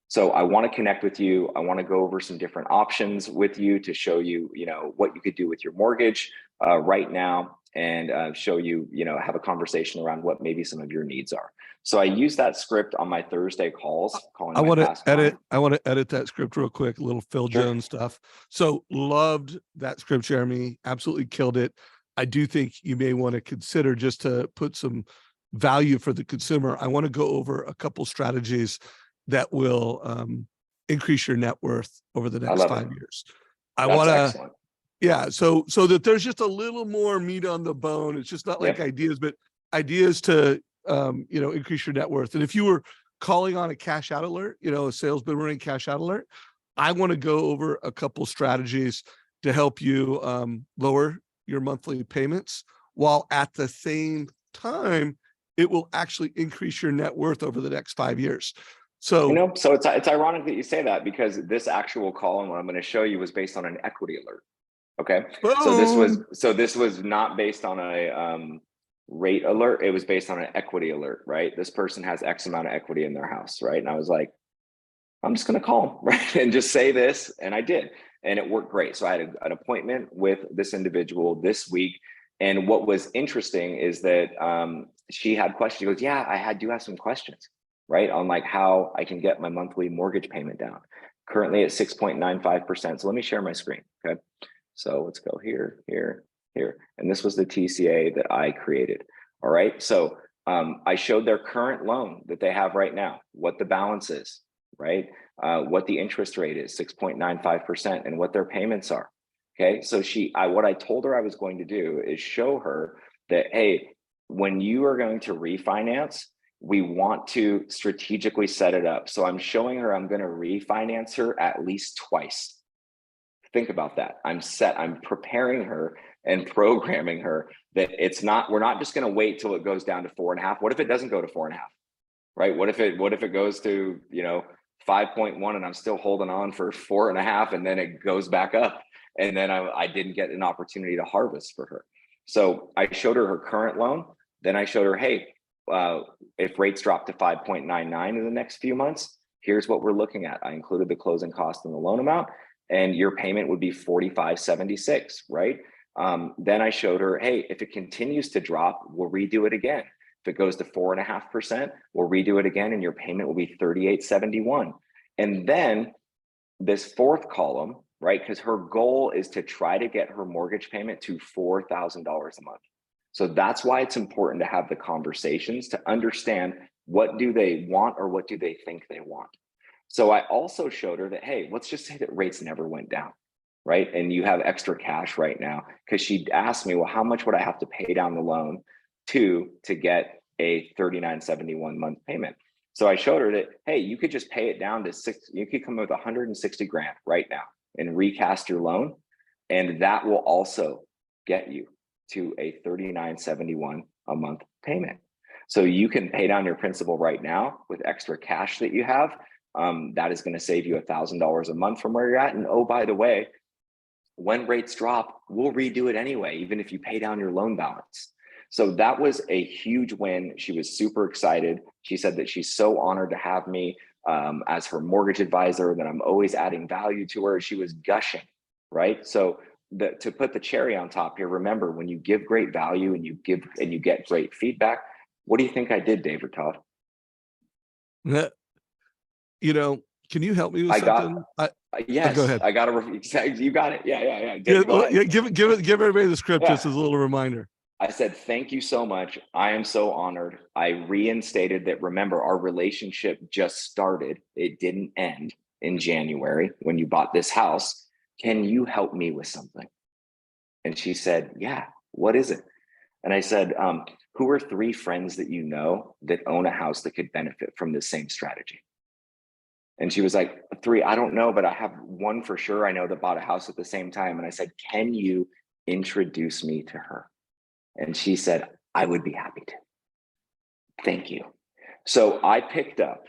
So I want to connect with you. I want to go over some different options with you to show you, what you could do with your mortgage right now, and show you, have a conversation around what maybe some of your needs are. So I use that script on my Thursday calls. I want to edit that script real quick, a little Phil Jones stuff. So loved that script, Jeremy. Absolutely killed it. I do think you may want to consider, just to put some value for the consumer, I want to go over a couple strategies that will increase your net worth over the next 5 years. Excellent. Yeah. So that there's just a little more meat on the bone. It's just not like ideas, but ideas to, increase your net worth. And if you were calling on a cash out alert, a sales been running cash out alert, I want to go over a couple strategies to help you lower your monthly payments, while at the same time, it will actually increase your net worth over the next 5 years. So, so it's ironic that you say that, because this actual call and what I'm going to show you was based on an equity alert. Okay. Boom. So this was not based on a rate alert. It was based on an equity alert, right? This person has X amount of equity in their house, right? And I was like, I'm just going to call them, right? And just say this. And I did. And it worked great. So I had an appointment with this individual this week. And what was interesting is that she had questions. She goes, yeah, I do have some questions, right? On like how I can get my monthly mortgage payment down. Currently at 6.95%. So let me share my screen. Okay. So let's go here, here, here. And this was the TCA that I created. All right. So I showed their current loan that they have right now, what the balance is, right? What the interest rate is, 6.95%, and what their payments are. Okay. So what I told her I was going to do is show her that, hey, when you are going to refinance, we want to strategically set it up. So I'm showing her I'm going to refinance her at least twice. Think about that. I'm preparing her and programming her that we're not just going to wait till it goes down to 4.5. What if it doesn't go to 4.5, right? What if it goes to, 5.1 and I'm still holding on for 4.5, and then it goes back up, and then I didn't get an opportunity to harvest for her. So I showed her her current loan. Then I showed her, hey, if rates drop to 5.99 in the next few months, Here's what we're looking at. I included the closing cost and the loan amount, and your payment would be $45.76, right? Then I showed her, hey, if it continues to drop, we'll redo it again. If it goes to 4.5%, we'll redo it again, and your payment will be $38.71. And then this fourth column, right? Because her goal is to try to get her mortgage payment to $4,000 a month. So that's why it's important to have the conversations to understand what do they want or what do they think they want. So I also showed her that, hey, let's just say that rates never went down, right? And you have extra cash right now, because she asked me, well, how much would I have to pay down the loan to get a $39.71 month payment? So I showed her that, hey, you could just pay it down to you could come with 160 grand right now and recast your loan. And that will also get you to a $39.71 a month payment. So you can pay down your principal right now with extra cash that you have. That is going to save you $1,000 a month from where you're at. And oh, by the way, when rates drop, we'll redo it anyway, even if you pay down your loan balance. So that was a huge win. She was super excited. She said that she's so honored to have me as her mortgage advisor, that I'm always adding value to her. She was gushing, right? So to put the cherry on top here, remember, when you give great value and you get great feedback, what do you think I did, Dave or Todd? You know, can you help me with something? Yes, go ahead. I got to. You got it. Yeah. Give everybody the script just as a little reminder. I said, thank you so much. I am so honored. I reinstated that. Remember, our relationship just started. It didn't end in January when you bought this house. Can you help me with something? And she said, yeah, what is it? And I said, who are 3 friends that you know that own a house that could benefit from this same strategy? And she was like, 3, I don't know, but I have one for sure I know that bought a house at the same time. And I said, can you introduce me to her? And she said, I would be happy to. Thank you. So I picked up,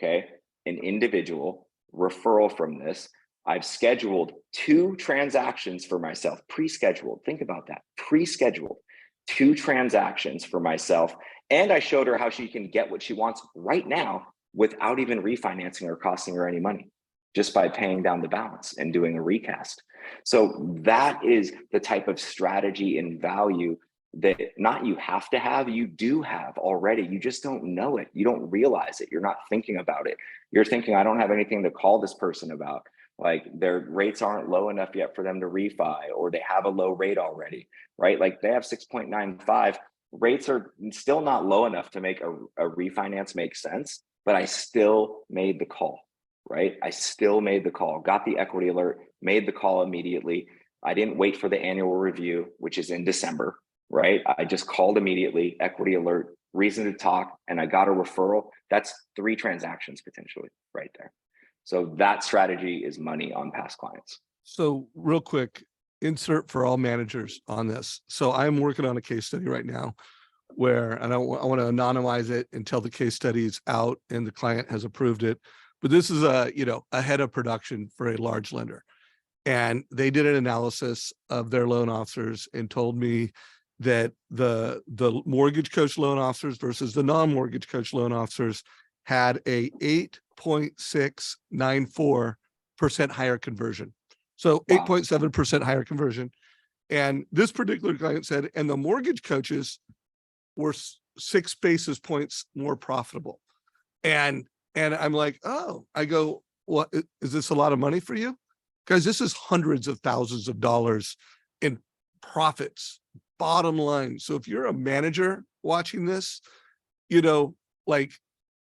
an individual referral from this. I've scheduled 2 transactions for myself, pre-scheduled. Think about that, pre-scheduled 2 transactions for myself. And I showed her how she can get what she wants right now without even refinancing or costing her any money, just by paying down the balance and doing a recast. So that is the type of strategy and value that not you have to have, you do have already. You just don't know it. You don't realize it. You're not thinking about it. You're thinking, I don't have anything to call this person about. Like, their rates aren't low enough yet for them to refi, or they have a low rate already, right? Like, they have 6.95. Rates are still not low enough to make a refinance make sense, but I still made the call, right? I still made the call, got the equity alert, made the call immediately. I didn't wait for the annual review, which is in December, right? I just called immediately, equity alert, reason to talk, and I got a referral. That's 3 transactions potentially right there. So that strategy is money on past clients. So real quick, insert for all managers on this. So I'm working on a case study right now where, and I want to anonymize it until the case study is out and the client has approved it. But this is ahead of production for a large lender. And they did an analysis of their loan officers and told me that the mortgage coach loan officers versus the non-mortgage coach loan officers had a 8.694% higher conversion. So 8.7% higher conversion. And this particular client said, and the mortgage coaches were 6 basis points more profitable. And I'm like, oh, I go, what, is this a lot of money for you? Guys, this is hundreds of thousands of dollars in profits, bottom line. So if you're a manager watching this, like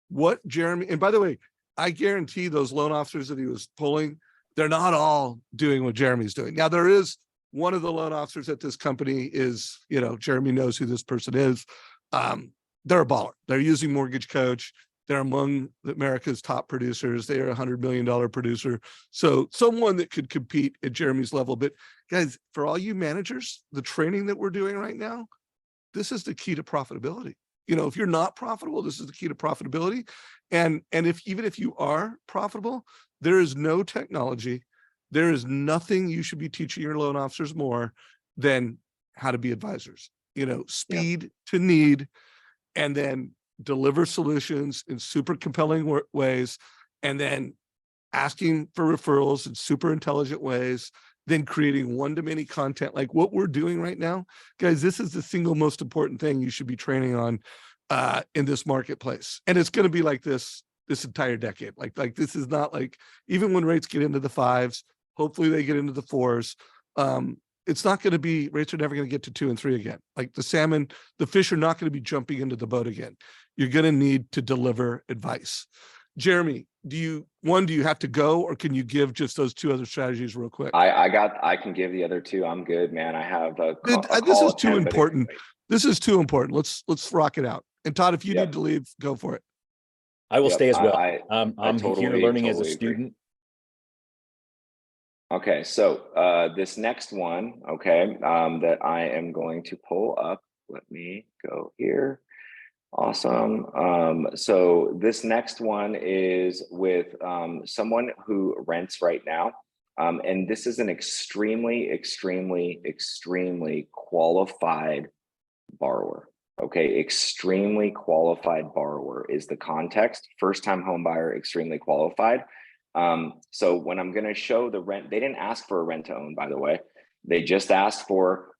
what Jeremy, and by the way, I guarantee those loan officers that he was pulling, they're not all doing what Jeremy's doing. Now, there is one of the loan officers at this company is, Jeremy knows who this person is. They're a baller. They're using Mortgage Coach. They're among America's top producers. They are $100 million producer. So someone that could compete at Jeremy's level. But guys, for all you managers, the training that we're doing right now, this is the key to profitability. If you're not profitable, this is the key to profitability. And even if you are profitable, there is no technology. There is nothing you should be teaching your loan officers more than how to be advisors, speed to need, and then deliver solutions in super compelling ways. and then asking for referrals in super intelligent ways, then creating one-to-many content like what we're doing right now. Guys, this is the single most important thing you should be training on in this marketplace. And it's going to be like this entire decade. Like this is not like, even when rates get into the 5s, hopefully they get into the 4s. It's not going to be, rates are never going to get to 2 and 3 again. Like the salmon, the fish are not going to be jumping into the boat again. You're going to need to deliver advice. Jeremy, do you have to go, or can you give just those 2 other strategies real quick? I can give the other 2. I'm good, man. I have a This is at too 10, but important. This is too important. Let's rock it out. And Todd, if you need to leave, go for it. I will stay as well. I I'm here learning as a agree. student. Okay, so this next one, okay, that I am going to pull up. Let me go here. Awesome. So this next one is with someone who rents right now. And this is an extremely qualified borrower. Okay, extremely qualified borrower is the context. First-time home buyer, extremely qualified. So when I'm going to show the rent, they didn't ask for a rent to own, by the way. They just asked for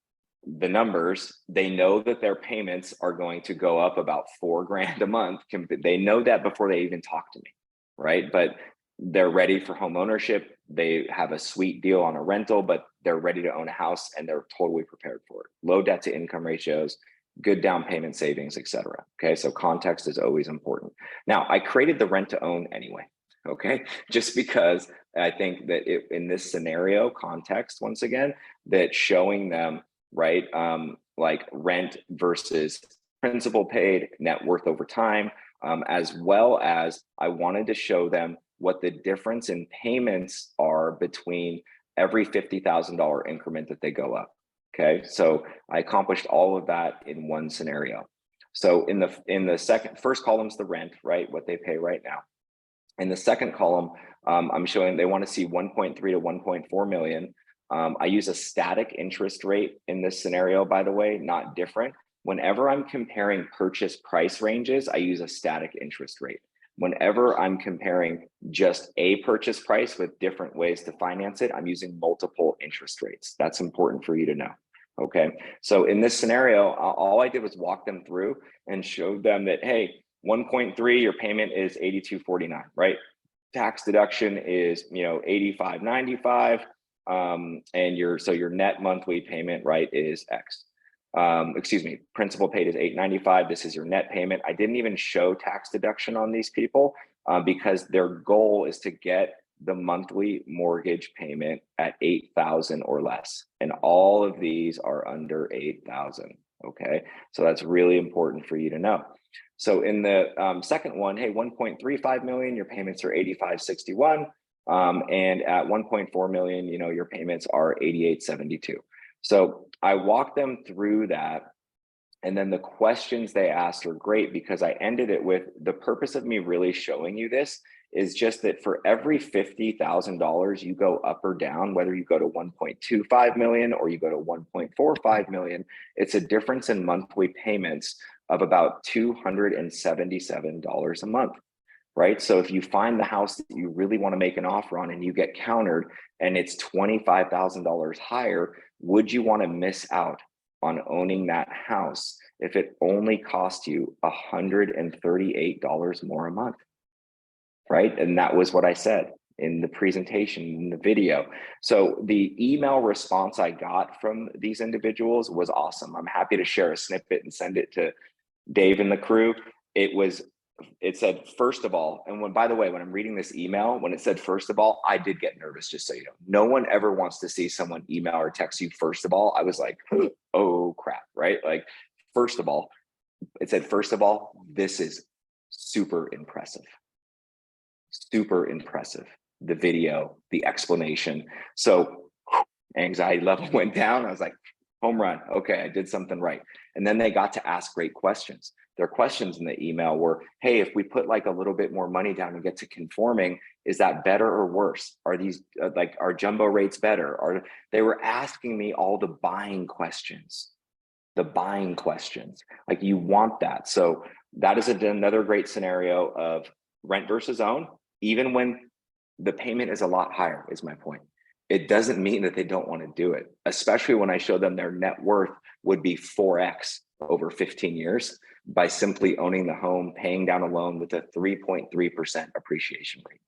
the numbers. They know that their payments are going to go up about $4,000 a month. They know that before they even talk to me, right? But they're ready for home ownership. They have a sweet deal on a rental, but they're ready to own a house and they're totally prepared for it. Low debt to income ratios, good down payment savings, etc. Okay, so context is always important. Now, I created the rent to own anyway. Okay, just because I think that in this scenario context, once again, that showing them, right, like rent versus principal paid, net worth over time, as well as I wanted to show them what the difference in payments are between every $50,000 increment that they go up. Okay, so I accomplished all of that in one scenario. So in the first column's the rent, right, what they pay right now. In the second column, I'm showing they want to see 1.3 to 1.4 million. I use a static interest rate in this scenario, by the way, not different. Whenever I'm comparing purchase price ranges, I use a static interest rate. Whenever I'm comparing just a purchase price with different ways to finance it, I'm using multiple interest rates. That's important for you to know. Okay, so in this scenario, all I did was walk them through and showed them that, hey, 1.3, your payment is $82.49, right? Tax deduction is, $85.95, and your net monthly payment, right, is X. Principal paid is $895. This is your net payment. I didn't even show tax deduction on these people because their goal is to get the monthly mortgage payment at $8,000 or less, and all of these are under $8,000. Okay, so that's really important for you to know. So in the second one, hey, 1.35 million, your payments are $85.61, and at 1.4 million, your payments are $88.72. So I walked them through that, and then the questions they asked are great because I ended it with the purpose of me really showing you this is just that for every $50,000 you go up or down, whether you go to 1.25 million or you go to 1.45 million, it's a difference in monthly payments of about $277 a month, right? So if you find the house that you really want to make an offer on and you get countered and it's $25,000 higher, would you want to miss out on owning that house if it only cost you $138 more a month? Right? And that was what I said in the presentation, in the video. So the email response I got from these individuals was awesome. I'm happy to share a snippet and send it to Dave and the crew. It said, first of all, and by the way, when I'm reading this email, when it said, first of all, I did get nervous, just so you know. No one ever wants to see someone email or text you, first of all. I was like, oh crap, right? Like, first of all, it said, first of all, this is super impressive. Super impressive. The video, the explanation. So anxiety level went down. I was like, home run. Okay, I did something right. And then they got to ask great questions. Their questions in the email were, hey, if we put like a little bit more money down and get to conforming, is that better or worse? Are these are jumbo rates better? They were asking me all the buying questions. The buying questions, like you want that. So that is another great scenario of rent versus own. even when the payment is a lot higher, is my point. It doesn't mean that they don't want to do it, especially when I show them their net worth would be 4x over 15 years by simply owning the home, paying down a loan with a 3.3% appreciation rate.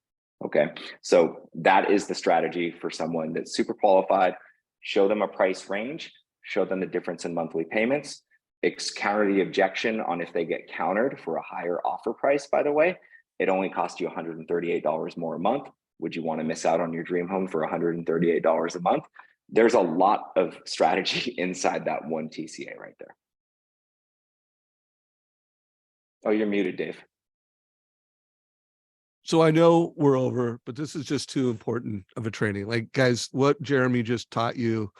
Okay, so that is the strategy for someone that's super qualified. Show them a price range, show them the difference in monthly payments, counter the objection on if they get countered for a higher offer price. By the way, it only costs you $138 more a month. Would you want to miss out on your dream home for $138 a month? There's a lot of strategy inside that one TCA right there. Oh, you're muted, Dave. So I know we're over, but this is just too important of a training. Like, guys, what Jeremy just taught you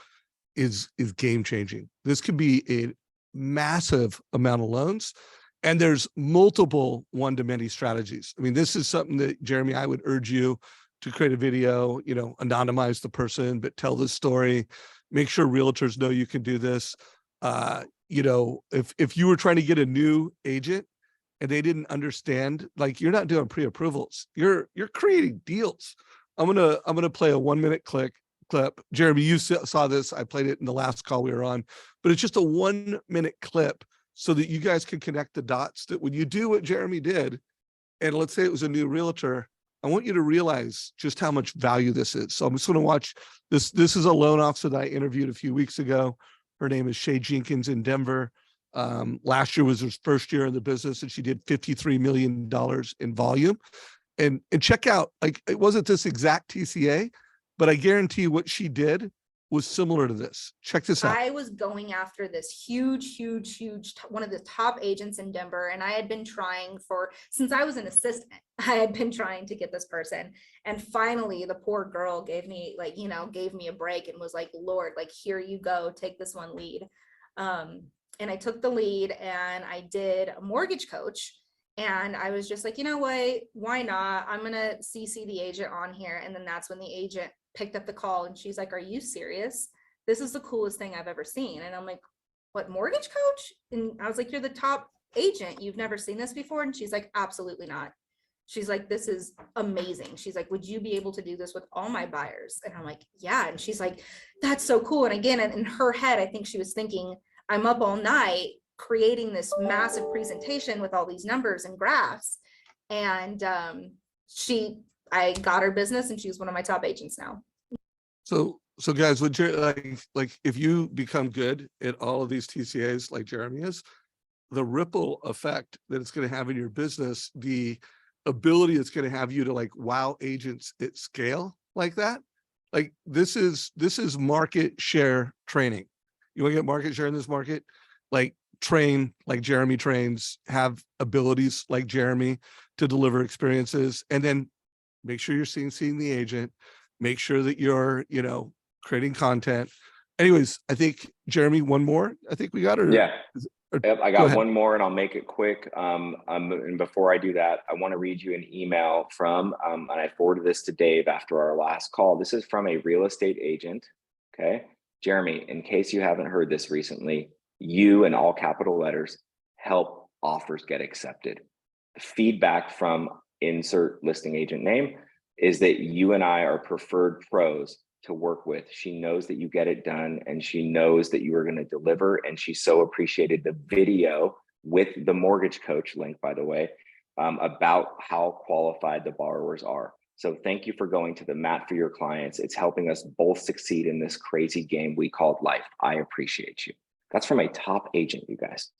is game changing. This could be a massive amount of loans, and there's multiple one-to-many strategies. I mean, this is something that, Jeremy, I would urge you to create a video, you know, anonymize the person, but tell the story. Make sure realtors know you can do this. You know, if you were trying to get a new agent and they didn't understand, like, you're not doing pre-approvals, you're creating deals. I'm gonna play a 1-minute clip. Jeremy, you saw this. I played it in the last call we were on, but it's just a 1-minute clip so that you guys can connect the dots, that when you do what Jeremy did, and let's say it was a new realtor, I want you to realize just how much value this is. So I'm just going to watch this. This is a loan officer that I interviewed a few weeks ago. Her name is Shay Jenkins in Denver. Last year was her first year in the business, and she did $53 million in volume. And check out, like, it wasn't this exact TCA, but I guarantee what she did was similar to this. Check this out. I was going after this huge, one of the top agents in Denver. And I had been trying since I was an assistant, I had been trying to get this person. And finally, the poor girl gave me a break and was like, Lord, like, here you go, take this one lead. And I took the lead and I did a mortgage coach. And I was just like, you know what, why not? I'm going to CC the agent on here. And then that's when the agent picked up the call and she's like, are you serious? This is the coolest thing I've ever seen. And I'm like, what, mortgage coach? And I was like, you're the top agent. You've never seen this before? And she's like, absolutely not. She's like, this is amazing. She's like, would you be able to do this with all my buyers? And I'm like, yeah. And she's like, that's so cool. And again, in her head, I think she was thinking, I'm up all night creating this massive presentation with all these numbers and graphs. And I got her business and she's one of my top agents now. So guys, would you like if you become good at all of these TCAs like Jeremy is, the ripple effect that it's going to have in your business, the ability it's going to have you to like wow agents at scale like that, like this is market share training. You want to get market share in this market, like train like Jeremy trains, have abilities like Jeremy to deliver experiences, and then make sure you're seeing the agent, make sure that you're, you know, creating content. Anyways, I think Jeremy, one more, I think we got her. Yeah. Yep, I got one more and I'll make it quick. And before I do that, I want to read you an email from, and I forwarded this to Dave after our last call. This is from a real estate agent. Okay. Jeremy, in case you haven't heard this recently, you, in all capital letters, help offers get accepted. The feedback from insert listing agent name is that you and I are preferred pros to work with. She knows that you get it done and she knows that you are going to deliver. And she so appreciated the video with the mortgage coach link, by the way, about how qualified the borrowers are. So thank you for going to the mat for your clients. It's helping us both succeed in this crazy game we called life. I appreciate you. That's from a top agent, you guys,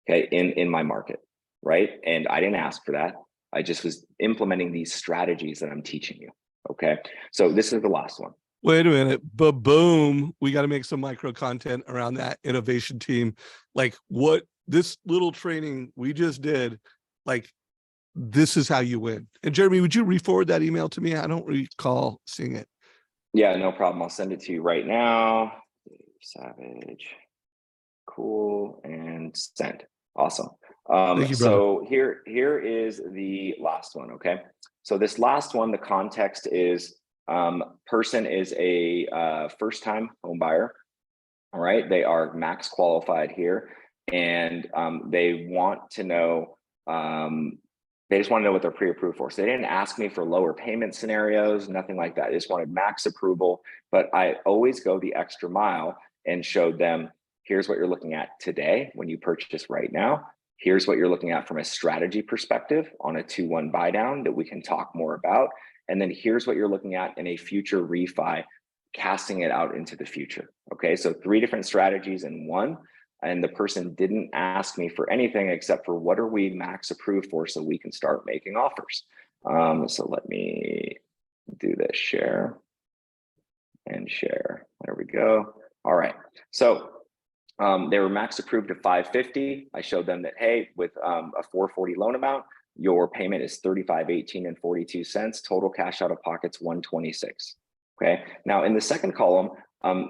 okay, in my market, right? And I didn't ask for that. I just was implementing these strategies that I'm teaching you, okay? So this is the last one. Wait a minute, but boom, we got to make some micro content around that innovation team. Like what this little training we just did, like this is how you win. And Jeremy, would you re-forward that email to me? I don't recall seeing it. Yeah, no problem. I'll send it to you right now. Savage. Cool, and send. Awesome. Thank you, brother. So here is the last one. Okay. So this last one, the context is person is a first-time home buyer. All right. They are max qualified here, and they want to know They just want to know what they're pre-approved for. So they didn't ask me for lower payment scenarios, nothing like that. They just wanted max approval. But I always go the extra mile and showed them, here's what you're looking at today when you purchase right now. Here's what you're looking at from a strategy perspective on a 2-1 buy down that we can talk more about. And then here's what you're looking at in a future refi, casting it out into the future. Okay, so 3 different strategies in one. And the person didn't ask me for anything except for what are we max approved for so we can start making offers. So let me do this, share and share. There we go. All right. So they were max approved to 550. I showed them that, hey, with a 440 loan amount, your payment is 35.18 and 42 cents. Total cash out of pocket's 126. Okay. Now in the second column,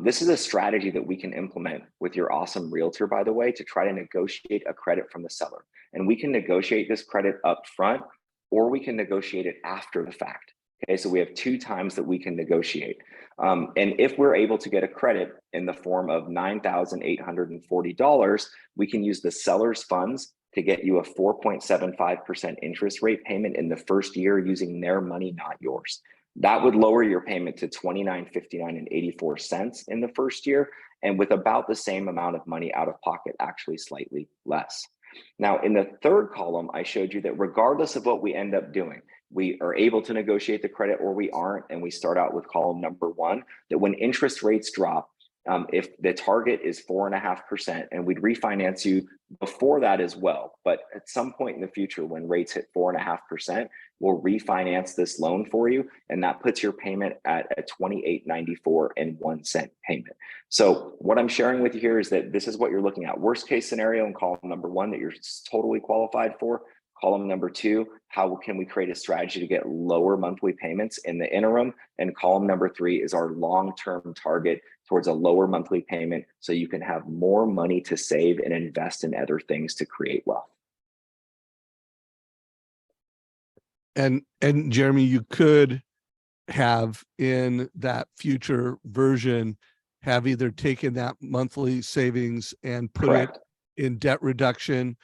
this is a strategy that we can implement with your awesome realtor, by the way, to try to negotiate a credit from the seller. And we can negotiate this credit up front, or we can negotiate it after the fact. Okay, so we have 2 times that we can negotiate. And if we're able to get a credit in the form of $9,840, we can use the seller's funds to get you a 4.75% interest rate payment in the first year using their money, not yours. That would lower your payment to $29.59 and 84 cents in the first year, and with about the same amount of money out of pocket, actually slightly less. Now, in the third column, I showed you that regardless of what we end up doing, we are able to negotiate the credit or we aren't, and we start out with column number 1, that when interest rates drop, if the target is 4.5%, and we'd refinance you before that as well, but at some point in the future when rates hit 4.5%, we'll refinance this loan for you, and that puts your payment at a $28.94 and 1 cent payment. So what I'm sharing with you here is that this is what you're looking at. Worst case scenario in column number 1 that you're totally qualified for. Column number 2, how can we create a strategy to get lower monthly payments in the interim? And column number 3 is our long-term target towards a lower monthly payment so you can have more money to save and invest in other things to create wealth. And Jeremy, you could have in that future version have either taken that monthly savings and put Correct. it in debt reduction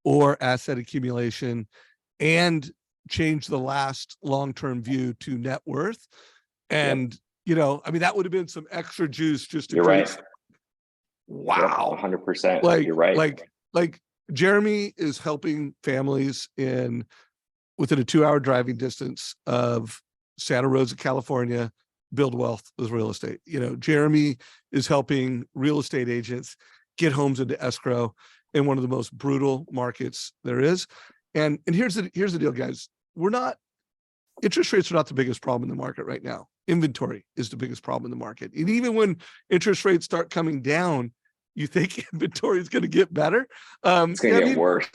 or asset accumulation and change the last long-term view to net worth. And, you know, I mean, that would have been some extra juice just to You're create. right. Wow. 100%. Like, You're right. Like Jeremy is helping families within a 2-hour driving distance of Santa Rosa, California, build wealth with real estate. You know, Jeremy is helping real estate agents get homes into escrow in one of the most brutal markets there is. And here's the deal, guys. Interest rates are not the biggest problem in the market right now. Inventory is the biggest problem in the market. And even when interest rates start coming down, you think inventory is going to get better. It's going to get worse.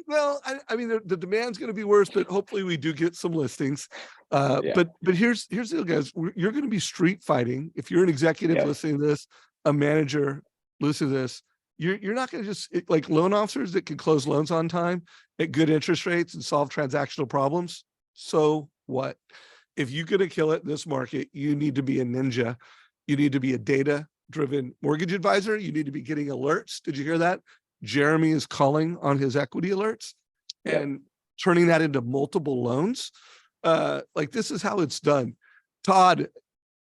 Well, I mean, the demand's going to be worse, but hopefully we do get some listings. But here's the deal, guys. You're going to be street fighting. If you're an executive listening to this, a manager listening to this, you're not going to just like loan officers that can close loans on time at good interest rates and solve transactional problems. So what? If you're going to kill it in this market, you need to be a ninja. You need to be a data-driven mortgage advisor. You need to be getting alerts. Did you hear that? Jeremy is calling on his equity alerts and turning that into multiple loans. Like this is how it's done. Todd,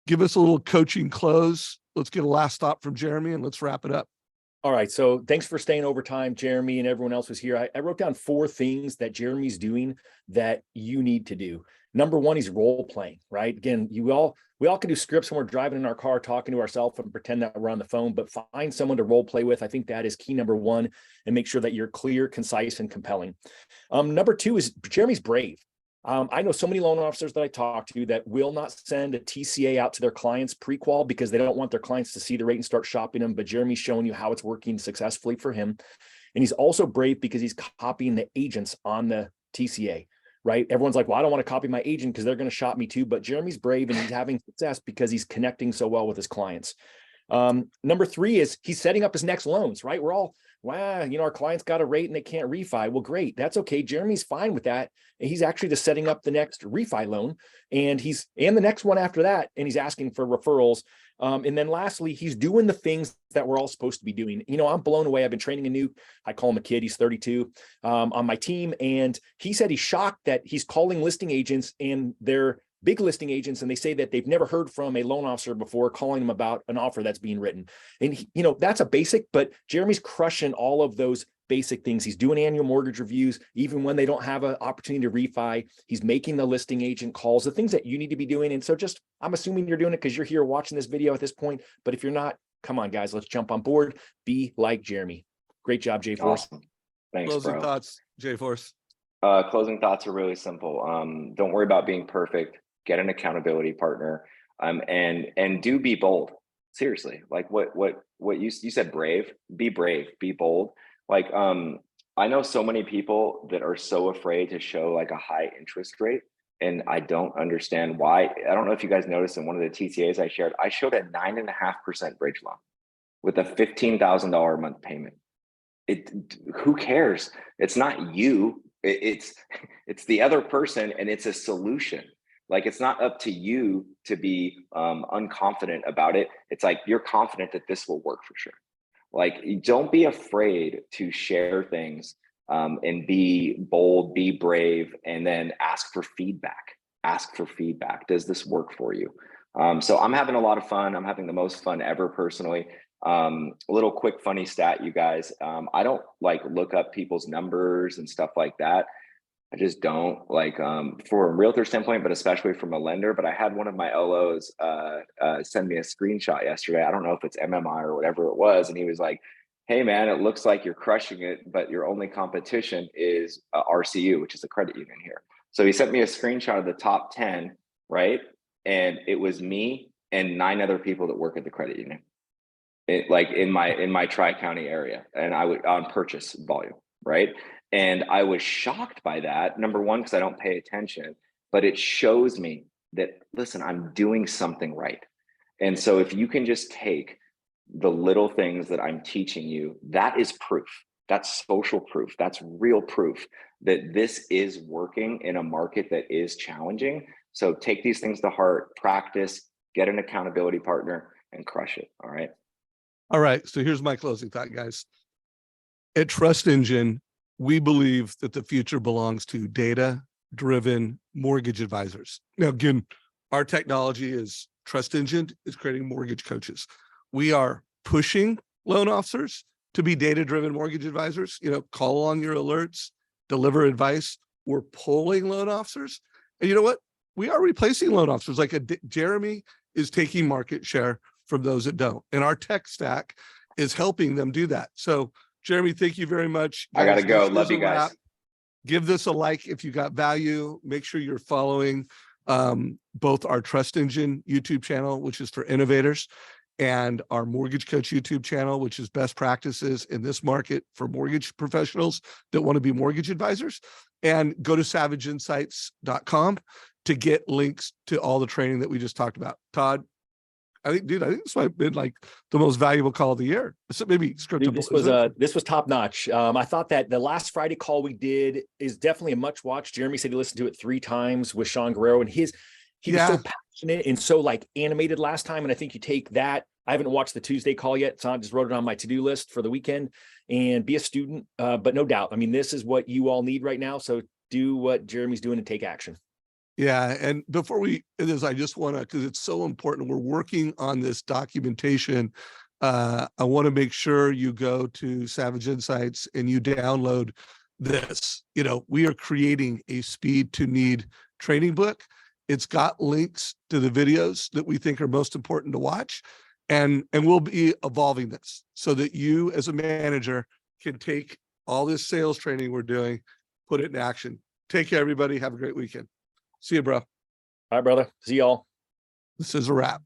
give us a little coaching close. Let's get a last stop from Jeremy and let's wrap it up. All right. So thanks for staying over time, Jeremy, and everyone else was here. I wrote down 4 things that Jeremy's doing that you need to do. Number 1, he's role playing, right? Again, we all can do scripts when we're driving in our car, talking to ourselves and pretend that we're on the phone, but find someone to role play with. I think that is key number 1, and make sure that you're clear, concise, and compelling. Number 2 is Jeremy's brave. I know so many loan officers that I talk to that will not send a TCA out to their clients pre-qual because they don't want their clients to see the rate and start shopping them. But Jeremy's showing you how it's working successfully for him. And he's also brave because he's copying the agents on the TCA, right? Everyone's like, well, I don't want to copy my agent because they're going to shop me too. But Jeremy's brave and he's having success because he's connecting so well with his clients. Number 3 is he's setting up his next loans, right? We're all wow, our client's got a rate and they can't refi. Well, great. That's okay. Jeremy's fine with that. And he's actually just setting up the next refi loan and the next one after that. And he's asking for referrals. And then lastly, he's doing the things that we're all supposed to be doing. I'm blown away. I've been training I call him a kid, he's 32, on my team. And he said he's shocked that he's calling listing agents and they're big listing agents, and they say that they've never heard from a loan officer before calling them about an offer that's being written. And that's a basic, but Jeremy's crushing all of those basic things. He's doing annual mortgage reviews, even when they don't have an opportunity to refi. He's making the listing agent calls, the things that you need to be doing. And so I'm assuming you're doing it because you're here watching this video at this point. But if you're not, come on, guys, let's jump on board. Be like Jeremy. Great job, Jay Force. Awesome. Thanks, Closing bro. thoughts, Jay Force. Closing thoughts are really simple. Don't worry about being perfect. Get an accountability partner, and do be bold. Seriously, like what you said, brave. Be brave. Be bold. Like I know so many people that are so afraid to show like a high interest rate, and I don't understand why. I don't know if you guys noticed in one of the TCAs I shared, I showed a 9.5% bridge loan with a $15,000 a month payment. Who cares? It's not you. It's the other person, and it's a solution. Like, it's not up to you to be unconfident about it. It's like, you're confident that this will work for sure. Like, don't be afraid to share things and be bold, be brave, and then ask for feedback. Ask for feedback. Does this work for you? So I'm having a lot of fun. I'm having the most fun ever personally. A little quick funny stat, you guys. I don't like look up people's numbers and stuff like that. I just don't, like, for a realtor standpoint, but especially from a lender. But I had one of my LOs send me a screenshot yesterday. I don't know if it's MMI or whatever it was. And he was like, hey man, it looks like you're crushing it, but your only competition is RCU, which is a credit union here. So he sent me a screenshot of the top 10, right? And it was me and 9 other people that work at the credit union. Like in my Tri-County area, and I would on purchase volume, right? And I was shocked by that. Number one, because I don't pay attention, but it shows me that, listen, I'm doing something right. And so if you can just take the little things that I'm teaching you, that is proof. That's social proof. That's real proof that this is working in a market that is challenging. So take these things to heart, practice, get an accountability partner, and crush it. All right. All right. So here's my closing thought, guys. At Trust Engine, we believe that the future belongs to data-driven mortgage advisors. Now, again, our technology is Trust Engine is creating mortgage coaches. We are pushing loan officers to be data-driven mortgage advisors. Call on your alerts, deliver advice. We're pulling loan officers. And you know what? We are replacing loan officers. Like Jeremy is taking market share from those that don't. And our tech stack is helping them do that. So Jeremy, thank you very much. I gotta go. Love you guys. Give this a like if you got value. Make sure you're following both our Trust Engine YouTube channel, which is for innovators, and our Mortgage Coach YouTube channel, which is best practices in this market for mortgage professionals that want to be mortgage advisors. And go to savageinsights.com to get links to all the training that we just talked about. Todd, I think this might have been like the most valuable call of the year. So maybe Scriptapalooza. This was top notch. I thought that the last Friday call we did is definitely a much watch. Jeremy said he listened to it 3 times with Sean Guerrero, and he was so passionate and so like animated last time. And I think you take that. I haven't watched the Tuesday call yet, so I just wrote it on my to-do list for the weekend. And be a student, but no doubt. I mean, this is what you all need right now. So do what Jeremy's doing and take action. Yeah. And before we end this, I just want to, because it's so important, we're working on this documentation. I want to make sure you go to Savage Insights and you download this. We are creating a speed to need training book. It's got links to the videos that we think are most important to watch. And we'll be evolving this so that you as a manager can take all this sales training we're doing, put it in action. Take care, everybody. Have a great weekend. See you, bro. All right, brother. See y'all. This is a wrap.